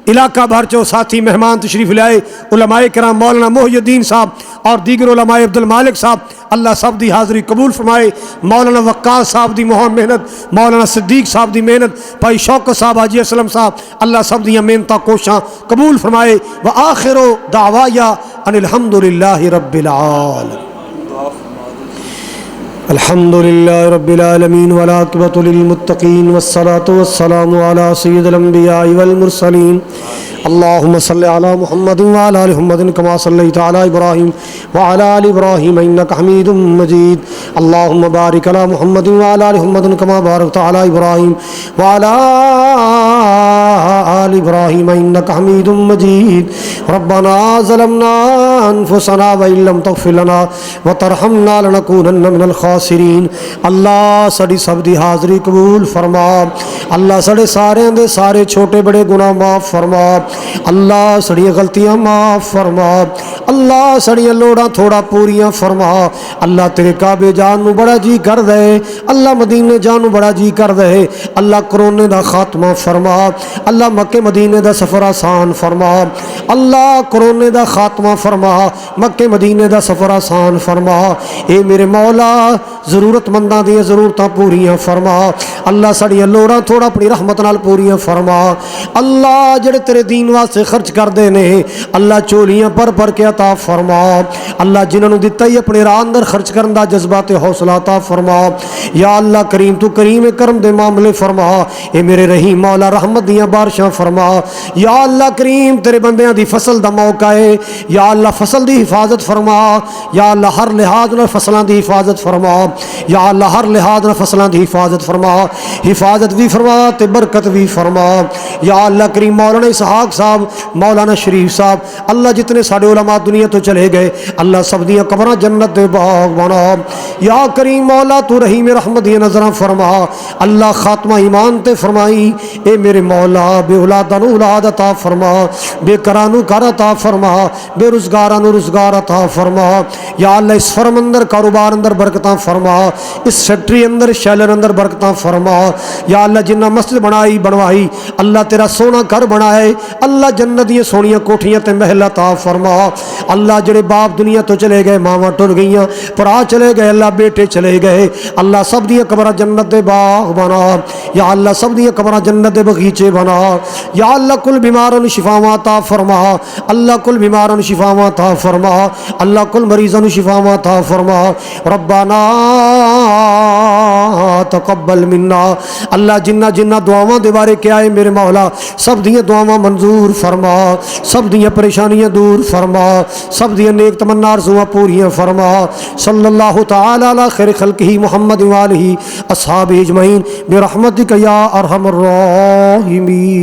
इलाका भर चो साथी मेहमान तशरीफ लाए उलमाए कराम मौलाना मोहिउद्दीन साहब और दीगर उलमाए अब्दुल मालिक साहब अल्लाह सब दी हाज़री कबूल फरमाए। मौलाना वक्कास साहब दी मोहन मेहनत मौलाना सिद्दीक साहब दी मेहनत भाई शौकत साहब हाजी असलम साहब अल्लाह सब दियां मेहनतां कोशां कबूल फरमाए। व आखिरो दावाया अनिल हम्दुलिल्लाहि रब्बिल आलमीन। अल्हम्दुलिल्लाहि रब्बिल आलमीन वल आक़िबतु लिल मुत्तक़ीन वस्सलातु वस्सलामु अला सय्यिदिल अंबियाइ वल मुरसलीन। अल्लाहुम्मा सल्लि अला मुहम्मदिन व अला आलि मुहम्मदिन कमा सल्लैता अला इब्राहीम व अला आलि इब्राहीम इन्नका हमीदुम मजीद। अल्लाहुम्मा बारिक अला मुहम्मदिन व अला आलि मुहम्मदिन कमा बारकता अला इब्राहीम व अला आलि इब्राहीम इन्नका हमीदुम मजीद। रब्बना ज़लमना अनफुसना व इल्लम तग़फिर लना व तरहमना लनकूनन्ना मिनल खासिरीन। अल्लाह साडी सब दी हाज़री कबूल फरमा। अल्लाह साडे सारेयां दे सारे छोटे बड़े गुनाह माफ़ फरमा। अल्लाह साड़ियां गलतियां माफ़ फरमा। अल्लाह साड़ियां लोड़ां थोड़ा पूरियां फरमा। अल्लाह तेरे काबे जान नू बड़ा जी कर दे। अल्लाह मदीने जान नू बड़ा जी कर दे। अल्लाह कोरोने दा खात्मा फरमा। अल्लाह मक्के मदीने दा सफ़र आसान फरमा। अल्लाह कोरोने दा खात्मा फरमा मक्के मदीने दा सफ़र आसान फरमा। ए मेरे मौला ज़रूरतमंदां दियां ज़रूरतां पूरियां फरमा। अल्लाह साड़ियां लोड़ां थोड़ा अपनी रहमत नाल पूरियां फरमा। अल्लाह जेड़े तेरे दीन वास्ते खर्च करते ने अल्लाह चोलियां भर के अता फरमा। अल्लाह जिन्होंने दिता ही अपने राह अंदर खर्च करने का जज्बा ते हौसला अता फरमा। या अल्लाह करीम तू करीम करम दे मामले फरमा। ए मेरे रहीम मौला रहमत दियां बारिशां फरमा। या अल्लाह करीम तेरे बंदियां दी फसल दा मौका है। या अल्लाह फसल दी हिफाजत फरमा। या अल्लाह हर लिहाज नाल फसलां दी हिफाजत फरमा। या अल्लाह हर लिहाज नाल फसलां दी हिफाजत फरमा। हिफाजत भी फरमा ते बरकत भी फरमा। या अल्लाह करीम मौलाना इसहाक साहब मौलाना शरीफ साहब अल्लाह जितने साढ़े उलमा दुनिया तो चले गए अल्लाह सब दियां कब्रां जन्नत दे बाग बना। या करीम मौला तू रहीम रहमत दियां नज़रां फरमा। अल्लाह खात्मा ईमान ते फरमाई। ए मेरे मौला बेऔलादा नू औलाद अता फरमा। बेकरां नू घर अता फरमा। बेरुज़गारां नू रुज़गार अता फरमा। या अल्लाह इस फर्म अंदर कारोबार अंदर बरकतां फरमा। इस फैक्ट्री अंदर शैलर अंदर बरकतां फरमा। या अल्लाह जिन्ना मस्जिद बनाई बनवाई अल्लाह तेरा सोना घर बनाए। अल्लाह जन्नत दी सोनियां कोठियां ते महल अता फरमा। अल्लाह जेड़े बाप दुनिया तो चले गए मावां टुर गईयां भरा चले गए अल्लाह बेटे चले गए अल्लाह सब दियां कब्रां जन्नत दे बाग बना। या अल्लाह सब दियां कब्रां जन्नत दे बगीचे बना। या अल्लाह कुल बीमारां नू शिफावां अता फरमा। अल्लाह कुल बीमारां नू शिफावां अता फरमा। अल्लाह कुल मरीज़ां नू शिफावां अता फरमा। रब्बाना तकब्बल मिन्ना। अल्लाह जिन्ना जिन्ना दुआवां दे बारे क्या है मेरे मौला सब दियां दुआवां मंजूर फरमा। सब दियां परेशानियां दूर फरमा। सब दियां नेक तमन्ना आरज़ुआं पूरियां फरमा। सल्लल्लाहु तआला अला खैर खल्क़िही मुहम्मद व आलिही अस्हाबिही अजमईन बिरहमतिका या अरहमर राहिमीन।